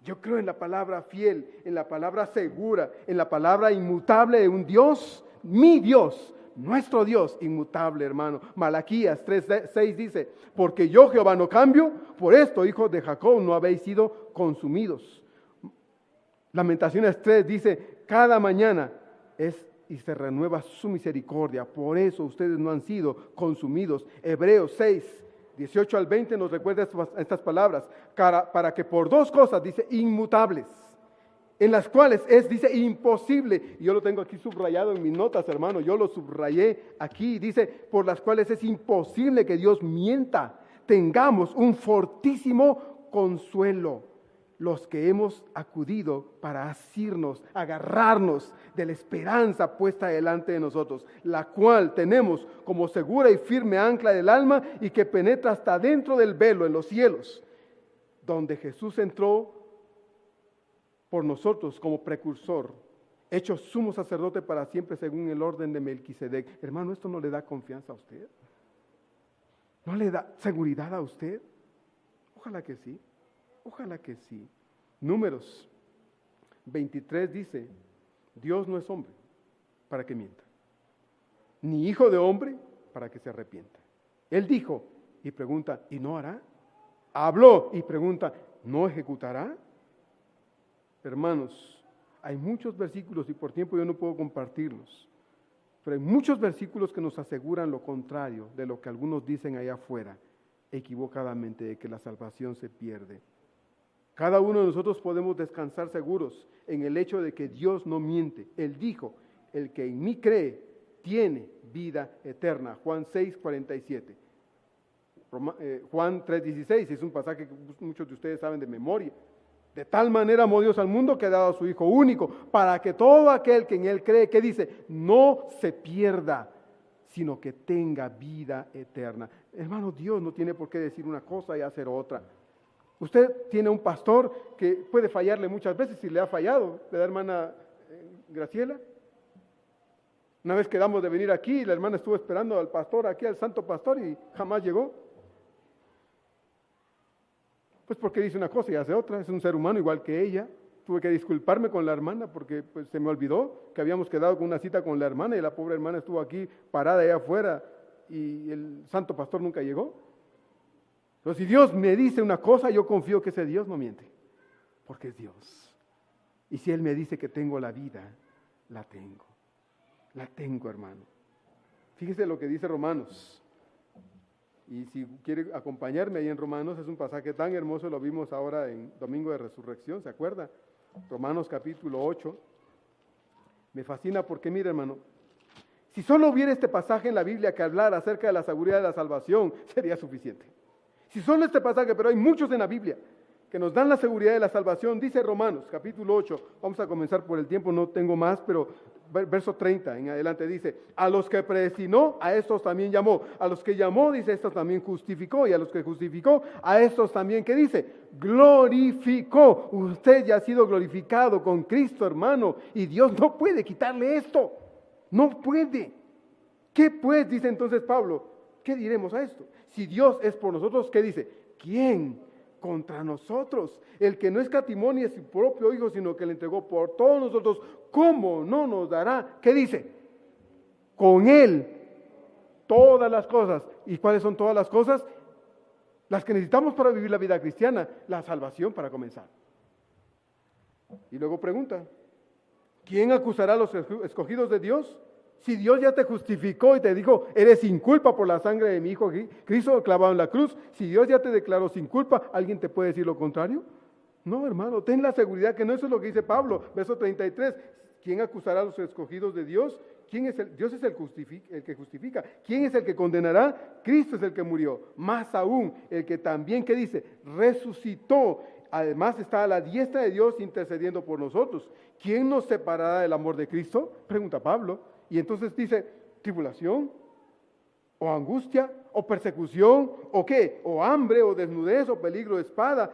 Yo creo en la palabra fiel, en la palabra segura, en la palabra inmutable de un Dios, mi Dios, nuestro Dios inmutable, hermano. Malaquías 3:6 dice, porque yo Jehová no cambio, por esto, hijos de Jacob, no habéis sido consumidos. Lamentaciones 3 dice, cada mañana es y se renueva su misericordia, por eso ustedes no han sido consumidos. Hebreos 6, 18 al 20 nos recuerda estas palabras, para que por dos cosas, dice, inmutables, en las cuales es, dice, imposible, y yo lo tengo aquí subrayado en mis notas, hermano, yo lo subrayé aquí, dice, por las cuales es imposible que Dios mienta, tengamos un fortísimo consuelo, los que hemos acudido para asirnos, agarrarnos de la esperanza puesta delante de nosotros, la cual tenemos como segura y firme ancla del alma y que penetra hasta dentro del velo en los cielos, donde Jesús entró por nosotros como precursor, hecho sumo sacerdote para siempre según el orden de Melquisedec. Hermano, ¿esto no le da confianza a usted? ¿No le da seguridad a usted? Ojalá que sí. Ojalá que sí. Números 23 dice, Dios no es hombre para que mienta, ni hijo de hombre para que se arrepienta. Él dijo y pregunta, ¿y no hará? Habló y pregunta, ¿no ejecutará? Hermanos, hay muchos versículos y por tiempo yo no puedo compartirlos, pero hay muchos versículos que nos aseguran lo contrario de lo que algunos dicen allá afuera, equivocadamente, de que la salvación se pierde. Cada uno de nosotros podemos descansar seguros en el hecho de que Dios no miente. Él dijo, el que en mí cree tiene vida eterna. Juan 6, 47. Juan 3, 16 es un pasaje que muchos de ustedes saben de memoria. De tal manera amó Dios al mundo que ha dado a su Hijo único, para que todo aquel que en Él cree, que dice, no se pierda, sino que tenga vida eterna. Hermano, Dios no tiene por qué decir una cosa y hacer otra. Usted tiene un pastor que puede fallarle muchas veces y le ha fallado, ¿verdad, hermana Graciela? Una vez quedamos de venir aquí, la hermana estuvo esperando al pastor, aquí al santo pastor, y jamás llegó. Pues porque dice una cosa y hace otra, es un ser humano igual que ella. Tuve que disculparme con la hermana porque pues, se me olvidó que habíamos quedado con una cita con la hermana y la pobre hermana estuvo aquí parada allá afuera y el santo pastor nunca llegó. Pero si Dios me dice una cosa, yo confío que ese Dios no miente, porque es Dios. Y si Él me dice que tengo la vida, la tengo, hermano. Fíjese lo que dice Romanos. Y si quiere acompañarme ahí en Romanos, es un pasaje tan hermoso, lo vimos ahora en Domingo de Resurrección, ¿se acuerda? Romanos capítulo 8. Me fascina porque, mire, hermano, Si solo hubiera este pasaje en la Biblia que hablara acerca de la seguridad de la salvación, sería suficiente. Si solo este pasaje, pero hay muchos en la Biblia que nos dan la seguridad de la salvación. Dice Romanos, capítulo 8, vamos a comenzar por el tiempo, no tengo más, pero verso 30 en adelante dice, a los que predestinó, a estos también llamó. A los que llamó, dice, estos también justificó. Y a los que justificó, a estos también, ¿qué dice? Glorificó. Usted ya ha sido glorificado con Cristo, hermano, y Dios no puede quitarle esto. No puede. ¿Qué pues? Dice entonces Pablo. ¿Qué diremos a esto? Si Dios es por nosotros, ¿qué dice? ¿Quién contra nosotros? El que no escatimó ni a su propio Hijo, sino que le entregó por todos nosotros, ¿cómo no nos dará? ¿Qué dice? Con Él todas las cosas. ¿Y cuáles son todas las cosas? Las que necesitamos para vivir la vida cristiana. La salvación para comenzar. Y luego pregunta, ¿quién acusará a los escogidos de Dios? Si Dios ya te justificó y te dijo, eres sin culpa por la sangre de mi Hijo Cristo clavado en la cruz, si Dios ya te declaró sin culpa, ¿alguien te puede decir lo contrario? No, hermano, ten la seguridad que no, eso es lo que dice Pablo, verso 33. ¿Quién acusará a los escogidos de Dios? Dios es el que justifica. ¿Quién es el que condenará? Cristo es el que murió. Más aún, el que también, ¿qué dice? Resucitó. Además está a la diestra de Dios intercediendo por nosotros. ¿Quién nos separará del amor de Cristo? Pregunta Pablo. Y entonces dice, tribulación, o angustia, o persecución, o qué, o hambre, o desnudez, o peligro de espada.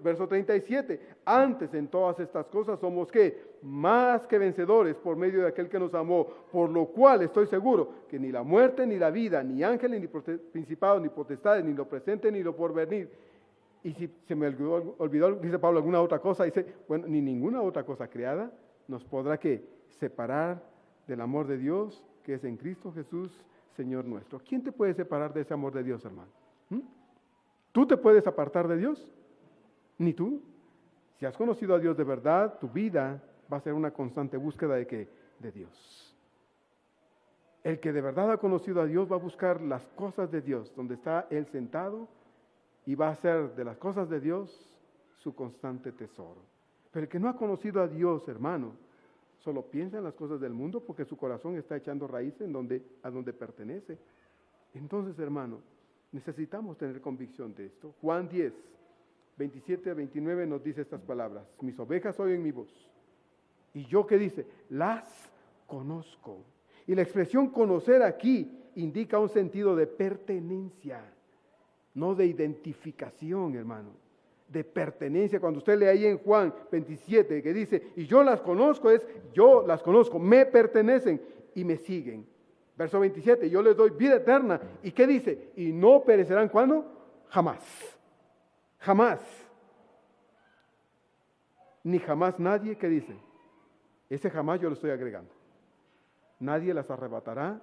Verso 37, antes en todas estas cosas somos qué, más que vencedores por medio de aquel que nos amó, por lo cual estoy seguro que ni la muerte, ni la vida, ni ángeles, ni principados, ni potestades, ni lo presente, ni lo porvenir. Y si se me olvidó, dice Pablo, alguna otra cosa, dice, bueno, ni ninguna otra cosa creada nos podrá ¿qué? Separar del amor de Dios que es en Cristo Jesús, Señor nuestro. ¿Quién te puede separar de ese amor de Dios, hermano? ¿Tú te puedes apartar de Dios? Ni tú. Si has conocido a Dios de verdad, tu vida va a ser una constante búsqueda de ¿qué? De Dios. El que de verdad ha conocido a Dios va a buscar las cosas de Dios, donde está Él sentado, y va a hacer de las cosas de Dios su constante tesoro. Pero el que no ha conocido a Dios, hermano, solo piensa en las cosas del mundo porque su corazón está echando raíces a donde pertenece. Entonces, hermano, necesitamos tener convicción de esto. Juan 10, 27 a 29 nos dice estas palabras. Mis ovejas oyen mi voz. Y yo, ¿qué dice? Las conozco. Y la expresión conocer aquí indica un sentido de pertenencia, no de identificación, hermano. De pertenencia. Cuando usted lee ahí en Juan 27 que dice, y yo las conozco, es yo las conozco, me pertenecen y me siguen. Verso 27, yo les doy vida eterna. ¿Y qué dice? Y no perecerán, ¿cuándo? Jamás. Jamás. Ni jamás nadie, ¿qué dice? Ese jamás yo lo estoy agregando. Nadie las arrebatará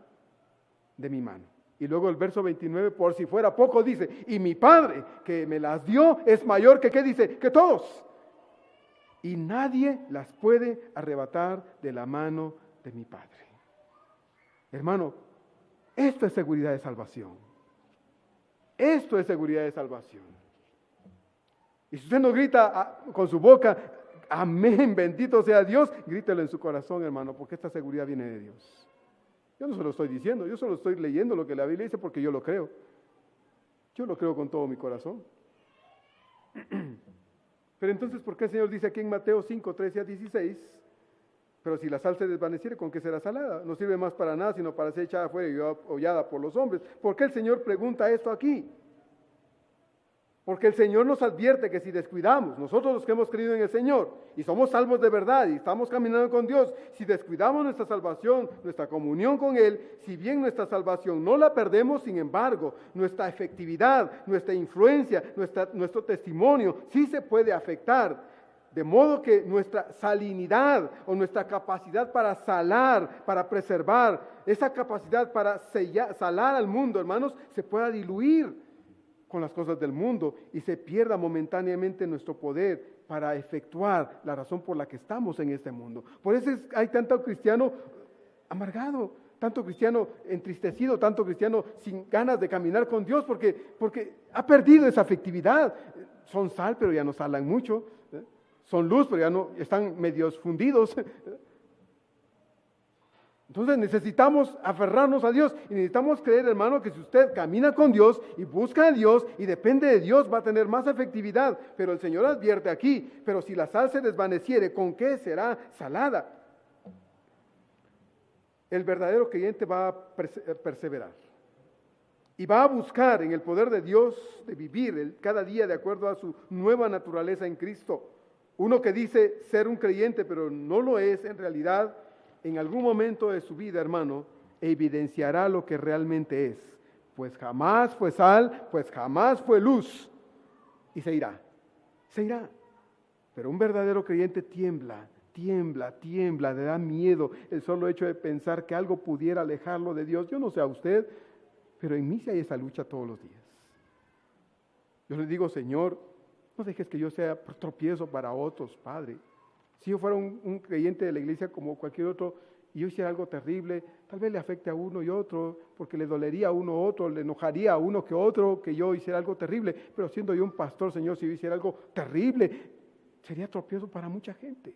de mi mano. Y luego el verso 29, por si fuera poco, dice, y mi Padre que me las dio es mayor que, ¿qué dice? Que todos. Y nadie las puede arrebatar de la mano de mi Padre. Hermano, esto es seguridad de salvación. Esto es seguridad de salvación. Y si usted no grita con su boca, amén, bendito sea Dios, grítelo en su corazón, hermano, porque esta seguridad viene de Dios. Yo no se lo estoy diciendo, yo solo estoy leyendo lo que la Biblia dice porque yo lo creo. Yo lo creo con todo mi corazón. Pero entonces, ¿por qué el Señor dice aquí en Mateo 5, 13 a 16? Pero si la sal se desvaneciere, ¿con qué será salada? No sirve más para nada, sino para ser echada afuera y hollada por los hombres. ¿Por qué el Señor pregunta esto aquí? Porque el Señor nos advierte que si descuidamos, nosotros los que hemos creído en el Señor y somos salvos de verdad y estamos caminando con Dios, si descuidamos nuestra salvación, nuestra comunión con Él, si bien nuestra salvación no la perdemos, sin embargo, nuestra efectividad, nuestra influencia, nuestro testimonio sí se puede afectar. De modo que nuestra salinidad o nuestra capacidad para salar, para preservar, esa capacidad para salar al mundo, hermanos, se pueda diluir con las cosas del mundo y se pierda momentáneamente nuestro poder para efectuar la razón por la que estamos en este mundo. Por eso hay tanto cristiano amargado, tanto cristiano entristecido, tanto cristiano sin ganas de caminar con Dios, porque ha perdido esa afectividad. Son sal, pero ya no salan mucho. Son luz, pero ya no están medios fundidos. Entonces necesitamos aferrarnos a Dios y necesitamos creer, hermano, que si usted camina con Dios y busca a Dios y depende de Dios, va a tener más efectividad. Pero el Señor advierte aquí, pero si la sal se desvaneciere, ¿con qué será salada? El verdadero creyente va a perseverar y va a buscar en el poder de Dios de vivir cada día de acuerdo a su nueva naturaleza en Cristo. Uno que dice ser un creyente, pero no lo es en realidad, en algún momento de su vida, hermano, evidenciará lo que realmente es. Pues jamás fue sal, pues jamás fue luz. Y se irá. Pero un verdadero creyente tiembla, le da miedo el solo hecho de pensar que algo pudiera alejarlo de Dios. Yo no sé a usted, pero en mí sí hay esa lucha todos los días. Yo le digo, Señor, no dejes que yo sea tropiezo para otros, Padre. Si yo fuera un creyente de la iglesia como cualquier otro y yo hiciera algo terrible, tal vez le afecte a uno y otro, porque le dolería a uno u otro, le enojaría a uno que otro que yo hiciera algo terrible. Pero siendo yo un pastor, Señor, si yo hiciera algo terrible, sería tropiezo para mucha gente.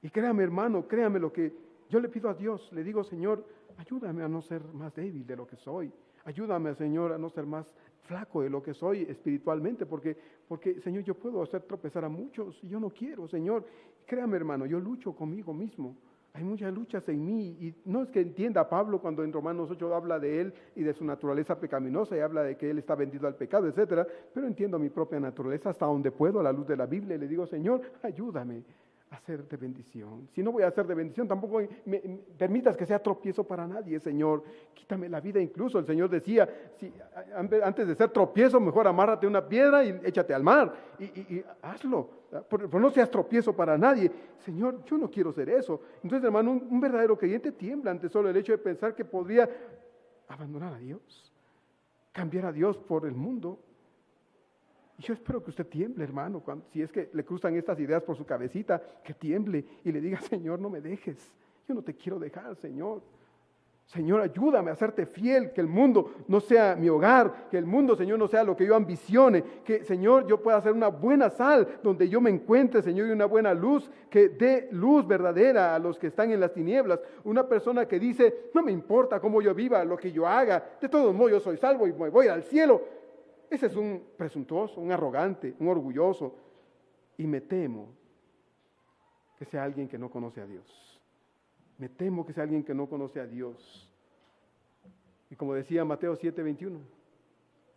Y créame, hermano, créame lo que yo le pido a Dios. Le digo, Señor, ayúdame a no ser más débil de lo que soy. Ayúdame, Señor, a no ser más flaco de lo que soy espiritualmente, porque, Señor, yo puedo hacer tropezar a muchos y yo no quiero, Señor. Créame, hermano, yo lucho conmigo mismo. Hay muchas luchas en mí y no es que entienda Pablo cuando en Romanos 8 habla de él y de su naturaleza pecaminosa y habla de que él está vendido al pecado, etcétera, pero entiendo mi propia naturaleza hasta donde puedo a la luz de la Biblia y le digo, Señor, ayúdame a ser de bendición. Si no voy a ser de bendición, tampoco me permitas que sea tropiezo para nadie, Señor. Quítame la vida incluso. El Señor decía, si, antes de ser tropiezo, mejor amárrate una piedra y échate al mar. Y hazlo. Pero no seas tropiezo para nadie. Señor, yo no quiero ser eso. Entonces, hermano, un verdadero creyente tiembla ante solo el hecho de pensar que podría abandonar a Dios, cambiar a Dios por el mundo. Y yo espero que usted tiemble, hermano, si es que le cruzan estas ideas por su cabecita, que tiemble y le diga, Señor, no me dejes, yo no te quiero dejar, Señor. Señor, ayúdame a serte fiel, que el mundo no sea mi hogar, que el mundo, Señor, no sea lo que yo ambicione, que, Señor, yo pueda hacer una buena sal donde yo me encuentre, Señor, y una buena luz, que dé luz verdadera a los que están en las tinieblas. Una persona que dice, no me importa cómo yo viva, lo que yo haga, de todos modos yo soy salvo y me voy al cielo. Ese es un presuntuoso, un arrogante, un orgulloso. Y me temo que sea alguien que no conoce a Dios. Me temo que sea alguien que no conoce a Dios. Y como decía Mateo 7:21,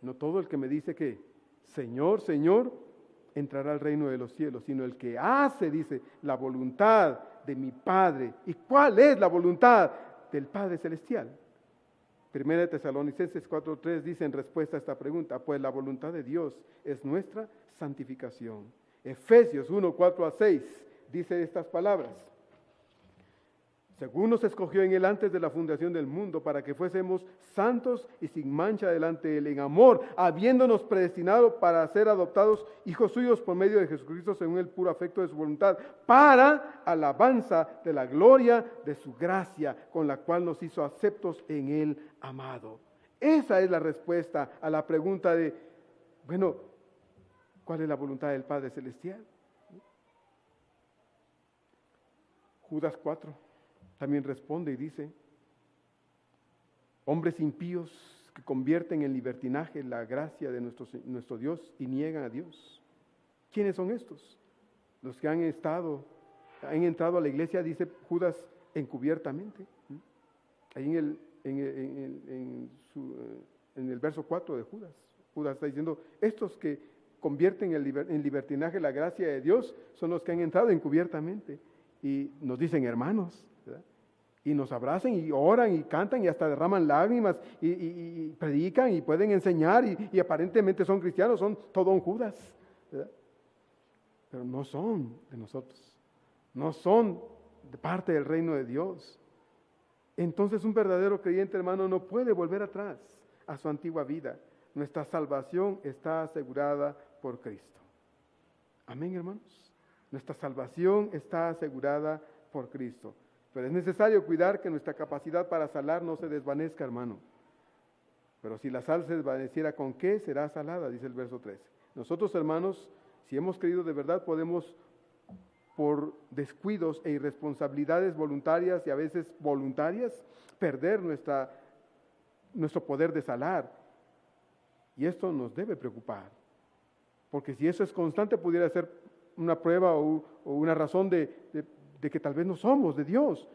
no todo el que me dice que Señor, Señor, entrará al reino de los cielos, sino el que hace, dice, la voluntad de mi Padre. ¿Y cuál es la voluntad del Padre Celestial? Primera de Tesalonicenses 4:3 dice en respuesta a esta pregunta, pues la voluntad de Dios es nuestra santificación. Efesios 1:4-6 dice estas palabras. Según nos escogió en él antes de la fundación del mundo, para que fuésemos santos y sin mancha delante de él en amor, habiéndonos predestinado para ser adoptados hijos suyos por medio de Jesucristo según el puro afecto de su voluntad, para alabanza de la gloria de su gracia, con la cual nos hizo aceptos en él amado. Esa es la respuesta a la pregunta de, bueno, ¿cuál es la voluntad del Padre Celestial? Judas 4. También responde y dice, hombres impíos que convierten en libertinaje la gracia de nuestro Dios y niegan a Dios. ¿Quiénes son estos? Los que han entrado a la iglesia, dice Judas, encubiertamente. Ahí en el verso 4 de Judas. Judas está diciendo, estos que convierten en libertinaje la gracia de Dios son los que han entrado encubiertamente. Y nos dicen hermanos, ¿verdad? Y nos abrazan y oran y cantan y hasta derraman lágrimas y predican y pueden enseñar y aparentemente son cristianos, son todo un Judas, ¿verdad? Pero no son de nosotros, no son de parte del reino de Dios. Entonces un verdadero creyente, hermano, no puede volver atrás a su antigua vida. Nuestra salvación está asegurada por Cristo. Amén, hermanos. Nuestra salvación está asegurada por Cristo. Pero es necesario cuidar que nuestra capacidad para salar no se desvanezca, hermano. Pero si la sal se desvaneciera, ¿con qué será salada? Dice el verso 13. Nosotros, hermanos, si hemos creído de verdad, podemos por descuidos e irresponsabilidades voluntarias y a veces voluntarias, perder nuestro poder de sanar. Y esto nos debe preocupar, porque si eso es constante, pudiera ser una prueba o una razón de que tal vez no somos de Dios.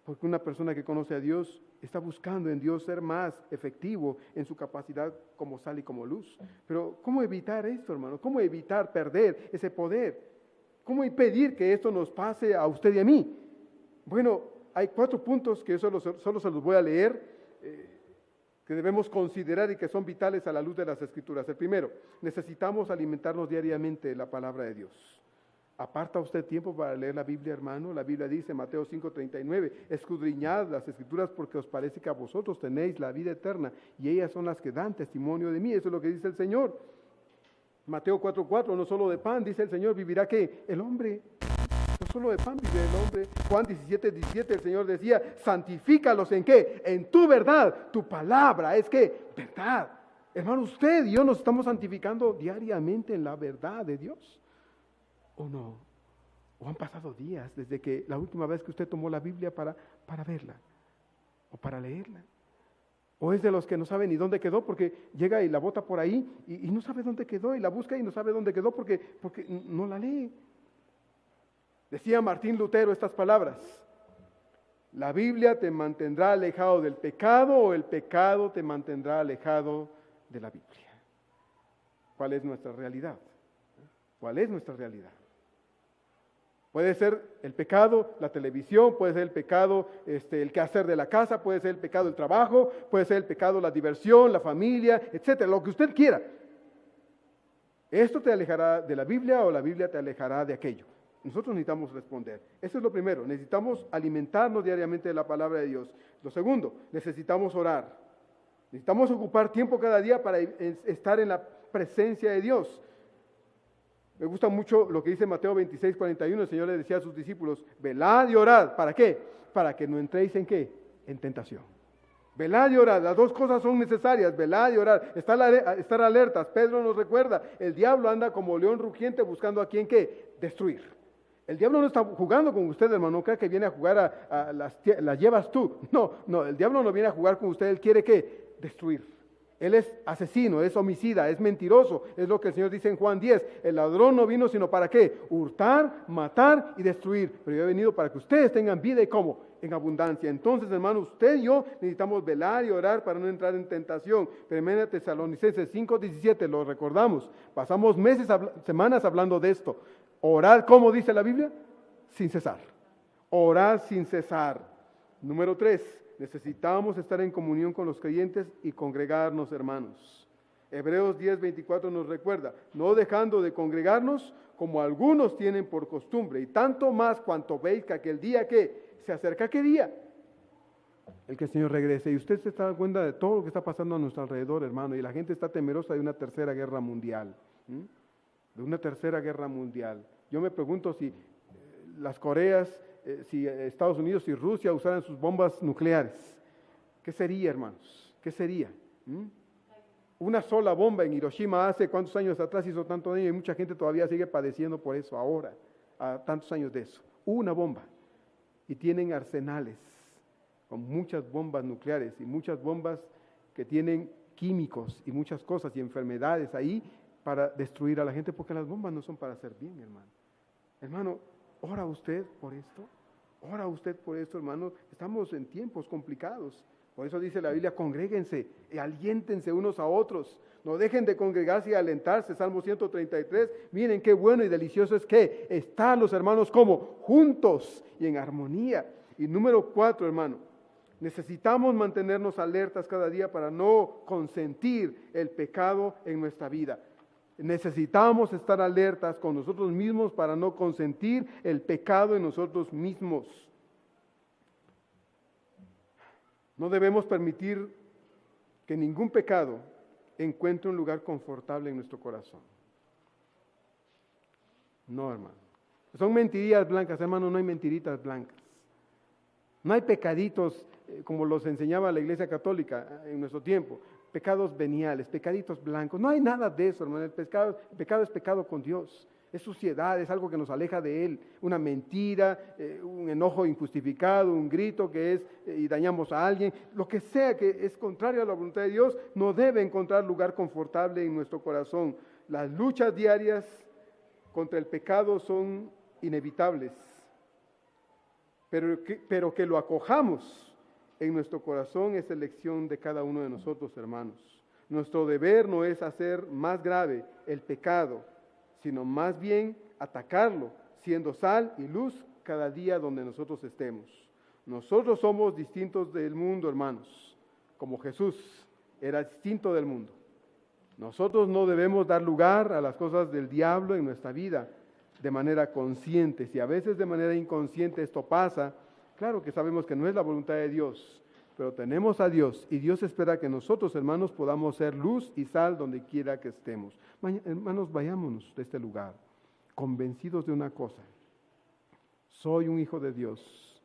Porque una persona que conoce a Dios está buscando en Dios ser más efectivo en su capacidad como sal y como luz. Pero ¿cómo evitar esto, hermano? ¿Cómo evitar perder ese poder? ¿Cómo impedir que esto nos pase a usted y a mí? Bueno, hay 4 puntos que solo se los voy a leer, que debemos considerar y que son vitales a la luz de las Escrituras. El primero, necesitamos alimentarnos diariamente de la palabra de Dios. ¿Aparta usted tiempo para leer la Biblia, hermano? La Biblia dice, Mateo 5:39, escudriñad las Escrituras porque os parece que a vosotros tenéis la vida eterna y ellas son las que dan testimonio de mí. Eso es lo que dice el Señor. Mateo 4:4, no solo de pan, dice el Señor, vivirá ¿qué? El hombre. No solo de pan vive el hombre. Juan 17:17, el Señor decía, santifícalos ¿en qué? En tu verdad. Tu palabra es ¿qué? Verdad. Hermano, usted y yo nos estamos santificando diariamente en la verdad de Dios. ¿O no? ¿O han pasado días desde que la última vez que usted tomó la Biblia para verla o para leerla? ¿O es de los que no sabe ni dónde quedó porque llega y la bota por ahí y no sabe dónde quedó y la busca y no sabe dónde quedó porque no la lee? Decía Martín Lutero estas palabras: la Biblia te mantendrá alejado del pecado o el pecado te mantendrá alejado de la Biblia. ¿Cuál es nuestra realidad? ¿Cuál es nuestra realidad? Puede ser el pecado, la televisión, puede ser el pecado, el quehacer de la casa, puede ser el pecado el trabajo, puede ser el pecado la diversión, la familia, etcétera, lo que usted quiera. ¿Esto te alejará de la Biblia o la Biblia te alejará de aquello? Nosotros necesitamos responder. Eso es lo primero, necesitamos alimentarnos diariamente de la palabra de Dios. Lo segundo, necesitamos orar. Necesitamos ocupar tiempo cada día para estar en la presencia de Dios. Me gusta mucho lo que dice Mateo 26:41. El Señor le decía a sus discípulos, velad y orad. ¿Para qué? Para que no entréis ¿en qué? En tentación. Velad y orad. Las dos cosas son necesarias, velad y orar. Estar alertas. Pedro nos recuerda, el diablo anda como león rugiente buscando a quien ¿qué? Destruir. El diablo no está jugando con usted, hermano. No crea que viene a jugar las llevas tú. No, el diablo no viene a jugar con usted. Él quiere ¿qué? Destruir. Él es asesino, es homicida, es mentiroso. Es lo que el Señor dice en Juan 10. El ladrón no vino sino para ¿qué? Hurtar, matar y destruir. Pero yo he venido para que ustedes tengan vida y ¿cómo? En abundancia. Entonces, hermano, usted y yo necesitamos velar y orar para no entrar en tentación. Primera Tesalonicenses 5:17, lo recordamos. Pasamos semanas hablando de esto. Orar, ¿cómo dice la Biblia? Sin cesar. Orar sin cesar. Número 3. Necesitamos estar en comunión con los creyentes y congregarnos, hermanos. Hebreos 10:24 nos recuerda, no dejando de congregarnos como algunos tienen por costumbre, y tanto más cuanto veis que aquel día que se acerca, ¿qué día? El que el Señor regrese. Y usted se está dando cuenta de todo lo que está pasando a nuestro alrededor, hermano, y la gente está temerosa de una tercera guerra mundial. De una tercera guerra mundial. Yo me pregunto si las Coreas, si Estados Unidos y Rusia usaran sus bombas nucleares, ¿qué sería, hermanos? ¿Qué sería? Una sola bomba en Hiroshima hace cuántos años atrás hizo tanto daño y mucha gente todavía sigue padeciendo por eso ahora, a tantos años de eso. Una bomba. Y tienen arsenales con muchas bombas nucleares y muchas bombas que tienen químicos y muchas cosas y enfermedades ahí para destruir a la gente, porque las bombas no son para hacer bien, hermano. Hermano, ¿ora usted por esto? ¿Ora usted por esto, hermano? Estamos en tiempos complicados. Por eso dice la Biblia, congréguense y aliéntense unos a otros. No dejen de congregarse y alentarse. Salmo 133. Miren qué bueno y delicioso es que están los hermanos como juntos y en armonía. Y número 4, hermano, necesitamos mantenernos alertas cada día para no consentir el pecado en nuestra vida. Necesitamos estar alertas con nosotros mismos para no consentir el pecado en nosotros mismos. No debemos permitir que ningún pecado encuentre un lugar confortable en nuestro corazón. No, hermano. Son mentirillas blancas, hermano, no hay mentiritas blancas. No hay pecaditos como los enseñaba la Iglesia Católica en nuestro tiempo. Pecados veniales, pecaditos blancos. No hay nada de eso, hermano. El pecado es pecado con Dios. es suciedad, es algo que nos aleja de Él, una mentira, un enojo injustificado, un grito que es y dañamos a alguien, lo que sea que es contrario a la voluntad de Dios, no debe encontrar lugar confortable en nuestro corazón. Las luchas diarias contra el pecado son inevitables, pero que lo acojamos en nuestro corazón es elección de cada uno de nosotros, hermanos. Nuestro deber no es hacer más grave el pecado, sino más bien atacarlo, siendo sal y luz cada día donde nosotros estemos. Nosotros somos distintos del mundo, hermanos, como Jesús era distinto del mundo. Nosotros no debemos dar lugar a las cosas del diablo en nuestra vida de manera consciente. Si a veces de manera inconsciente esto pasa, claro que sabemos que no es la voluntad de Dios, pero tenemos a Dios y Dios espera que nosotros, hermanos, podamos ser luz y sal donde quiera que estemos. Hermanos, vayámonos de este lugar, convencidos de una cosa: soy un hijo de Dios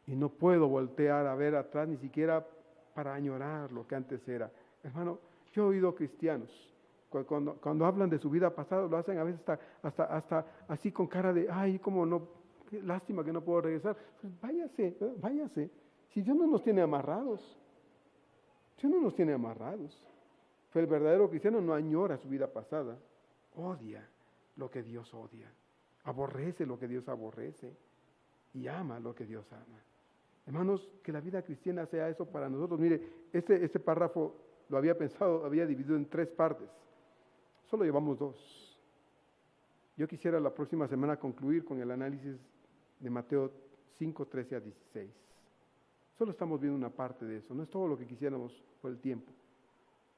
y no puedo voltear a ver atrás ni siquiera para añorar lo que antes era. Hermano, yo he oído cristianos, cuando hablan de su vida pasada, lo hacen a veces hasta así con cara de, ay, cómo no, qué lástima que no puedo regresar. Pues váyase. Si Dios no nos tiene amarrados, Dios no nos tiene amarrados. Pero el verdadero cristiano no añora su vida pasada, odia lo que Dios odia, aborrece lo que Dios aborrece y ama lo que Dios ama. Hermanos, que la vida cristiana sea eso para nosotros. Mire, este párrafo lo había pensado, había dividido en 3 partes. Solo llevamos 2. Yo quisiera la próxima semana concluir con el análisis de Mateo 5, 13 a 16. Solo estamos viendo una parte de eso, no es todo lo que quisiéramos por el tiempo.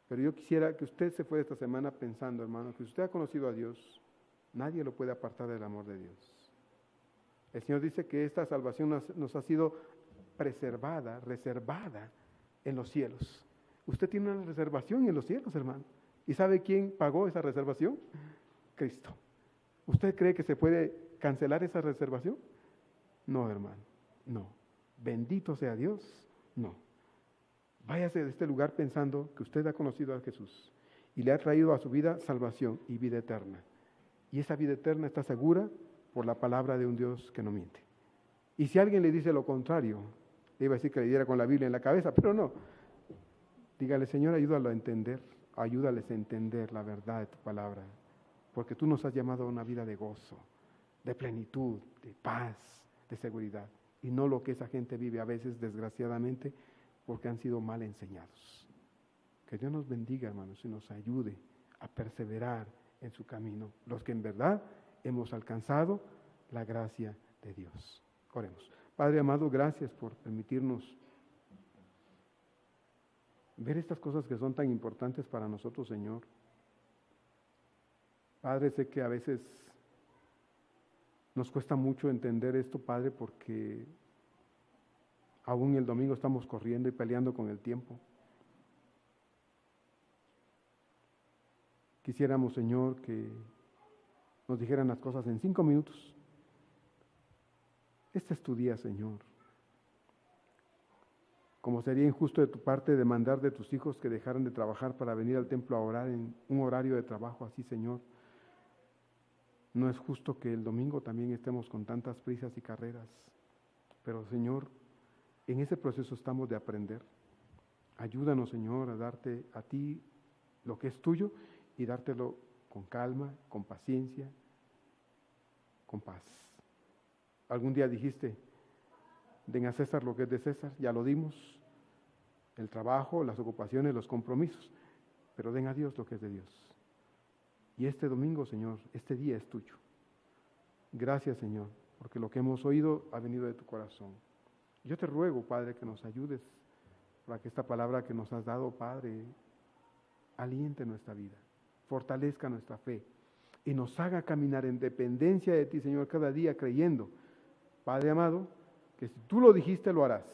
Pero yo quisiera que usted se fuera esta semana pensando, hermano, que si usted ha conocido a Dios, nadie lo puede apartar del amor de Dios. El Señor dice que esta salvación nos ha sido preservada, reservada en los cielos. Usted tiene una reservación en los cielos, hermano. ¿Y sabe quién pagó esa reservación? Cristo. ¿Usted cree que se puede cancelar esa reservación? No, hermano, no. Bendito sea Dios, no. Váyase de este lugar pensando que usted ha conocido a Jesús y le ha traído a su vida salvación y vida eterna. Y esa vida eterna está segura por la palabra de un Dios que no miente. Y si alguien le dice lo contrario, le iba a decir que le diera con la Biblia en la cabeza, pero no. Dígale, Señor, ayúdalo a entender, ayúdales a entender la verdad de tu palabra, porque tú nos has llamado a una vida de gozo, de plenitud, de paz, de seguridad, y no lo que esa gente vive a veces, desgraciadamente, porque han sido mal enseñados. Que Dios nos bendiga, hermanos, y nos ayude a perseverar en su camino, los que en verdad hemos alcanzado la gracia de Dios. Oremos. Padre amado, gracias por permitirnos ver estas cosas que son tan importantes para nosotros, Señor. Padre, sé que a veces nos cuesta mucho entender esto, Padre, porque aún el domingo estamos corriendo y peleando con el tiempo. Quisiéramos, Señor, que nos dijeran las cosas en 5 minutos. Este es tu día, Señor. Como sería injusto de tu parte demandar de tus hijos que dejaran de trabajar para venir al templo a orar en un horario de trabajo así, Señor. No es justo que el domingo también estemos con tantas prisas y carreras. Pero, Señor, en ese proceso estamos de aprender. Ayúdanos, Señor, a darte a ti lo que es tuyo y dártelo con calma, con paciencia, con paz. Algún día dijiste, den a César lo que es de César, ya lo dimos, el trabajo, las ocupaciones, los compromisos, pero den a Dios lo que es de Dios. Y este domingo, Señor, este día es tuyo. Gracias, Señor, porque lo que hemos oído ha venido de tu corazón. Yo te ruego, Padre, que nos ayudes para que esta palabra que nos has dado, Padre, aliente nuestra vida, fortalezca nuestra fe y nos haga caminar en dependencia de ti, Señor, cada día creyendo, Padre amado, que si tú lo dijiste, lo harás.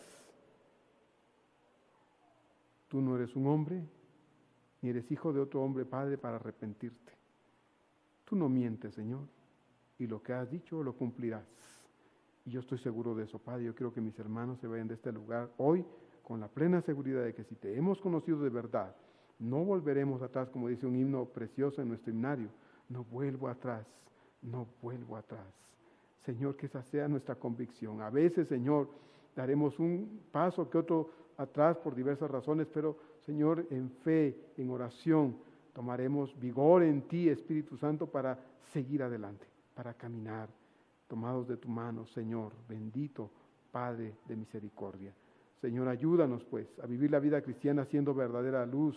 Tú no eres un hombre, ni eres hijo de otro hombre, Padre, para arrepentirte. Tú no mientes, Señor, y lo que has dicho lo cumplirás. Y yo estoy seguro de eso, Padre. Yo quiero que mis hermanos se vayan de este lugar hoy con la plena seguridad de que si te hemos conocido de verdad, no volveremos atrás, como dice un himno precioso en nuestro himnario. No vuelvo atrás, no vuelvo atrás. Señor, que esa sea nuestra convicción. A veces, Señor, daremos un paso que otro atrás por diversas razones, pero, Señor, en fe, en oración, tomaremos vigor en ti, Espíritu Santo, para seguir adelante, para caminar, tomados de tu mano, Señor, bendito Padre de misericordia. Señor, ayúdanos, pues, a vivir la vida cristiana siendo verdadera luz,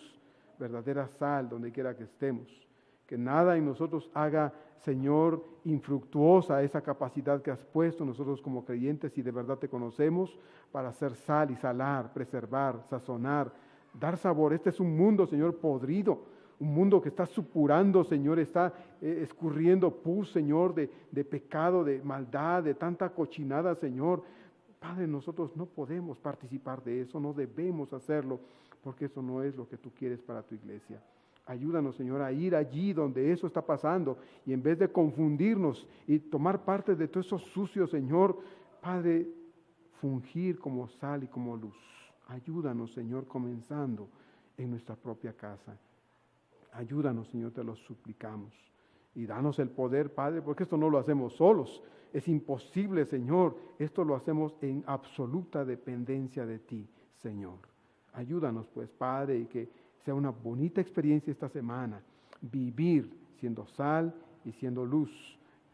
verdadera sal, donde quiera que estemos. Que nada en nosotros haga, Señor, infructuosa esa capacidad que has puesto nosotros como creyentes y de verdad te conocemos para hacer sal y salar, preservar, sazonar, dar sabor. Este es un mundo, Señor, podrido, un mundo que está supurando, Señor, está escurriendo pus, Señor, de pecado, de maldad, de tanta cochinada, Señor. Padre, nosotros no podemos participar de eso, no debemos hacerlo, porque eso no es lo que tú quieres para tu iglesia. Ayúdanos, Señor, a ir allí donde eso está pasando y en vez de confundirnos y tomar parte de todo eso sucio, Señor, Padre, fungir como sal y como luz. Ayúdanos, Señor, comenzando en nuestra propia casa. Ayúdanos, Señor, te lo suplicamos. Y danos el poder, Padre, porque esto no lo hacemos solos. Es imposible, Señor. Esto lo hacemos en absoluta dependencia de ti, Señor. Ayúdanos, pues, Padre, y que sea una bonita experiencia esta semana. Vivir siendo sal y siendo luz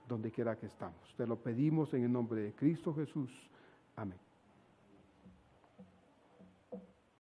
donde quiera que estamos. Te lo pedimos en el nombre de Cristo Jesús. Amén.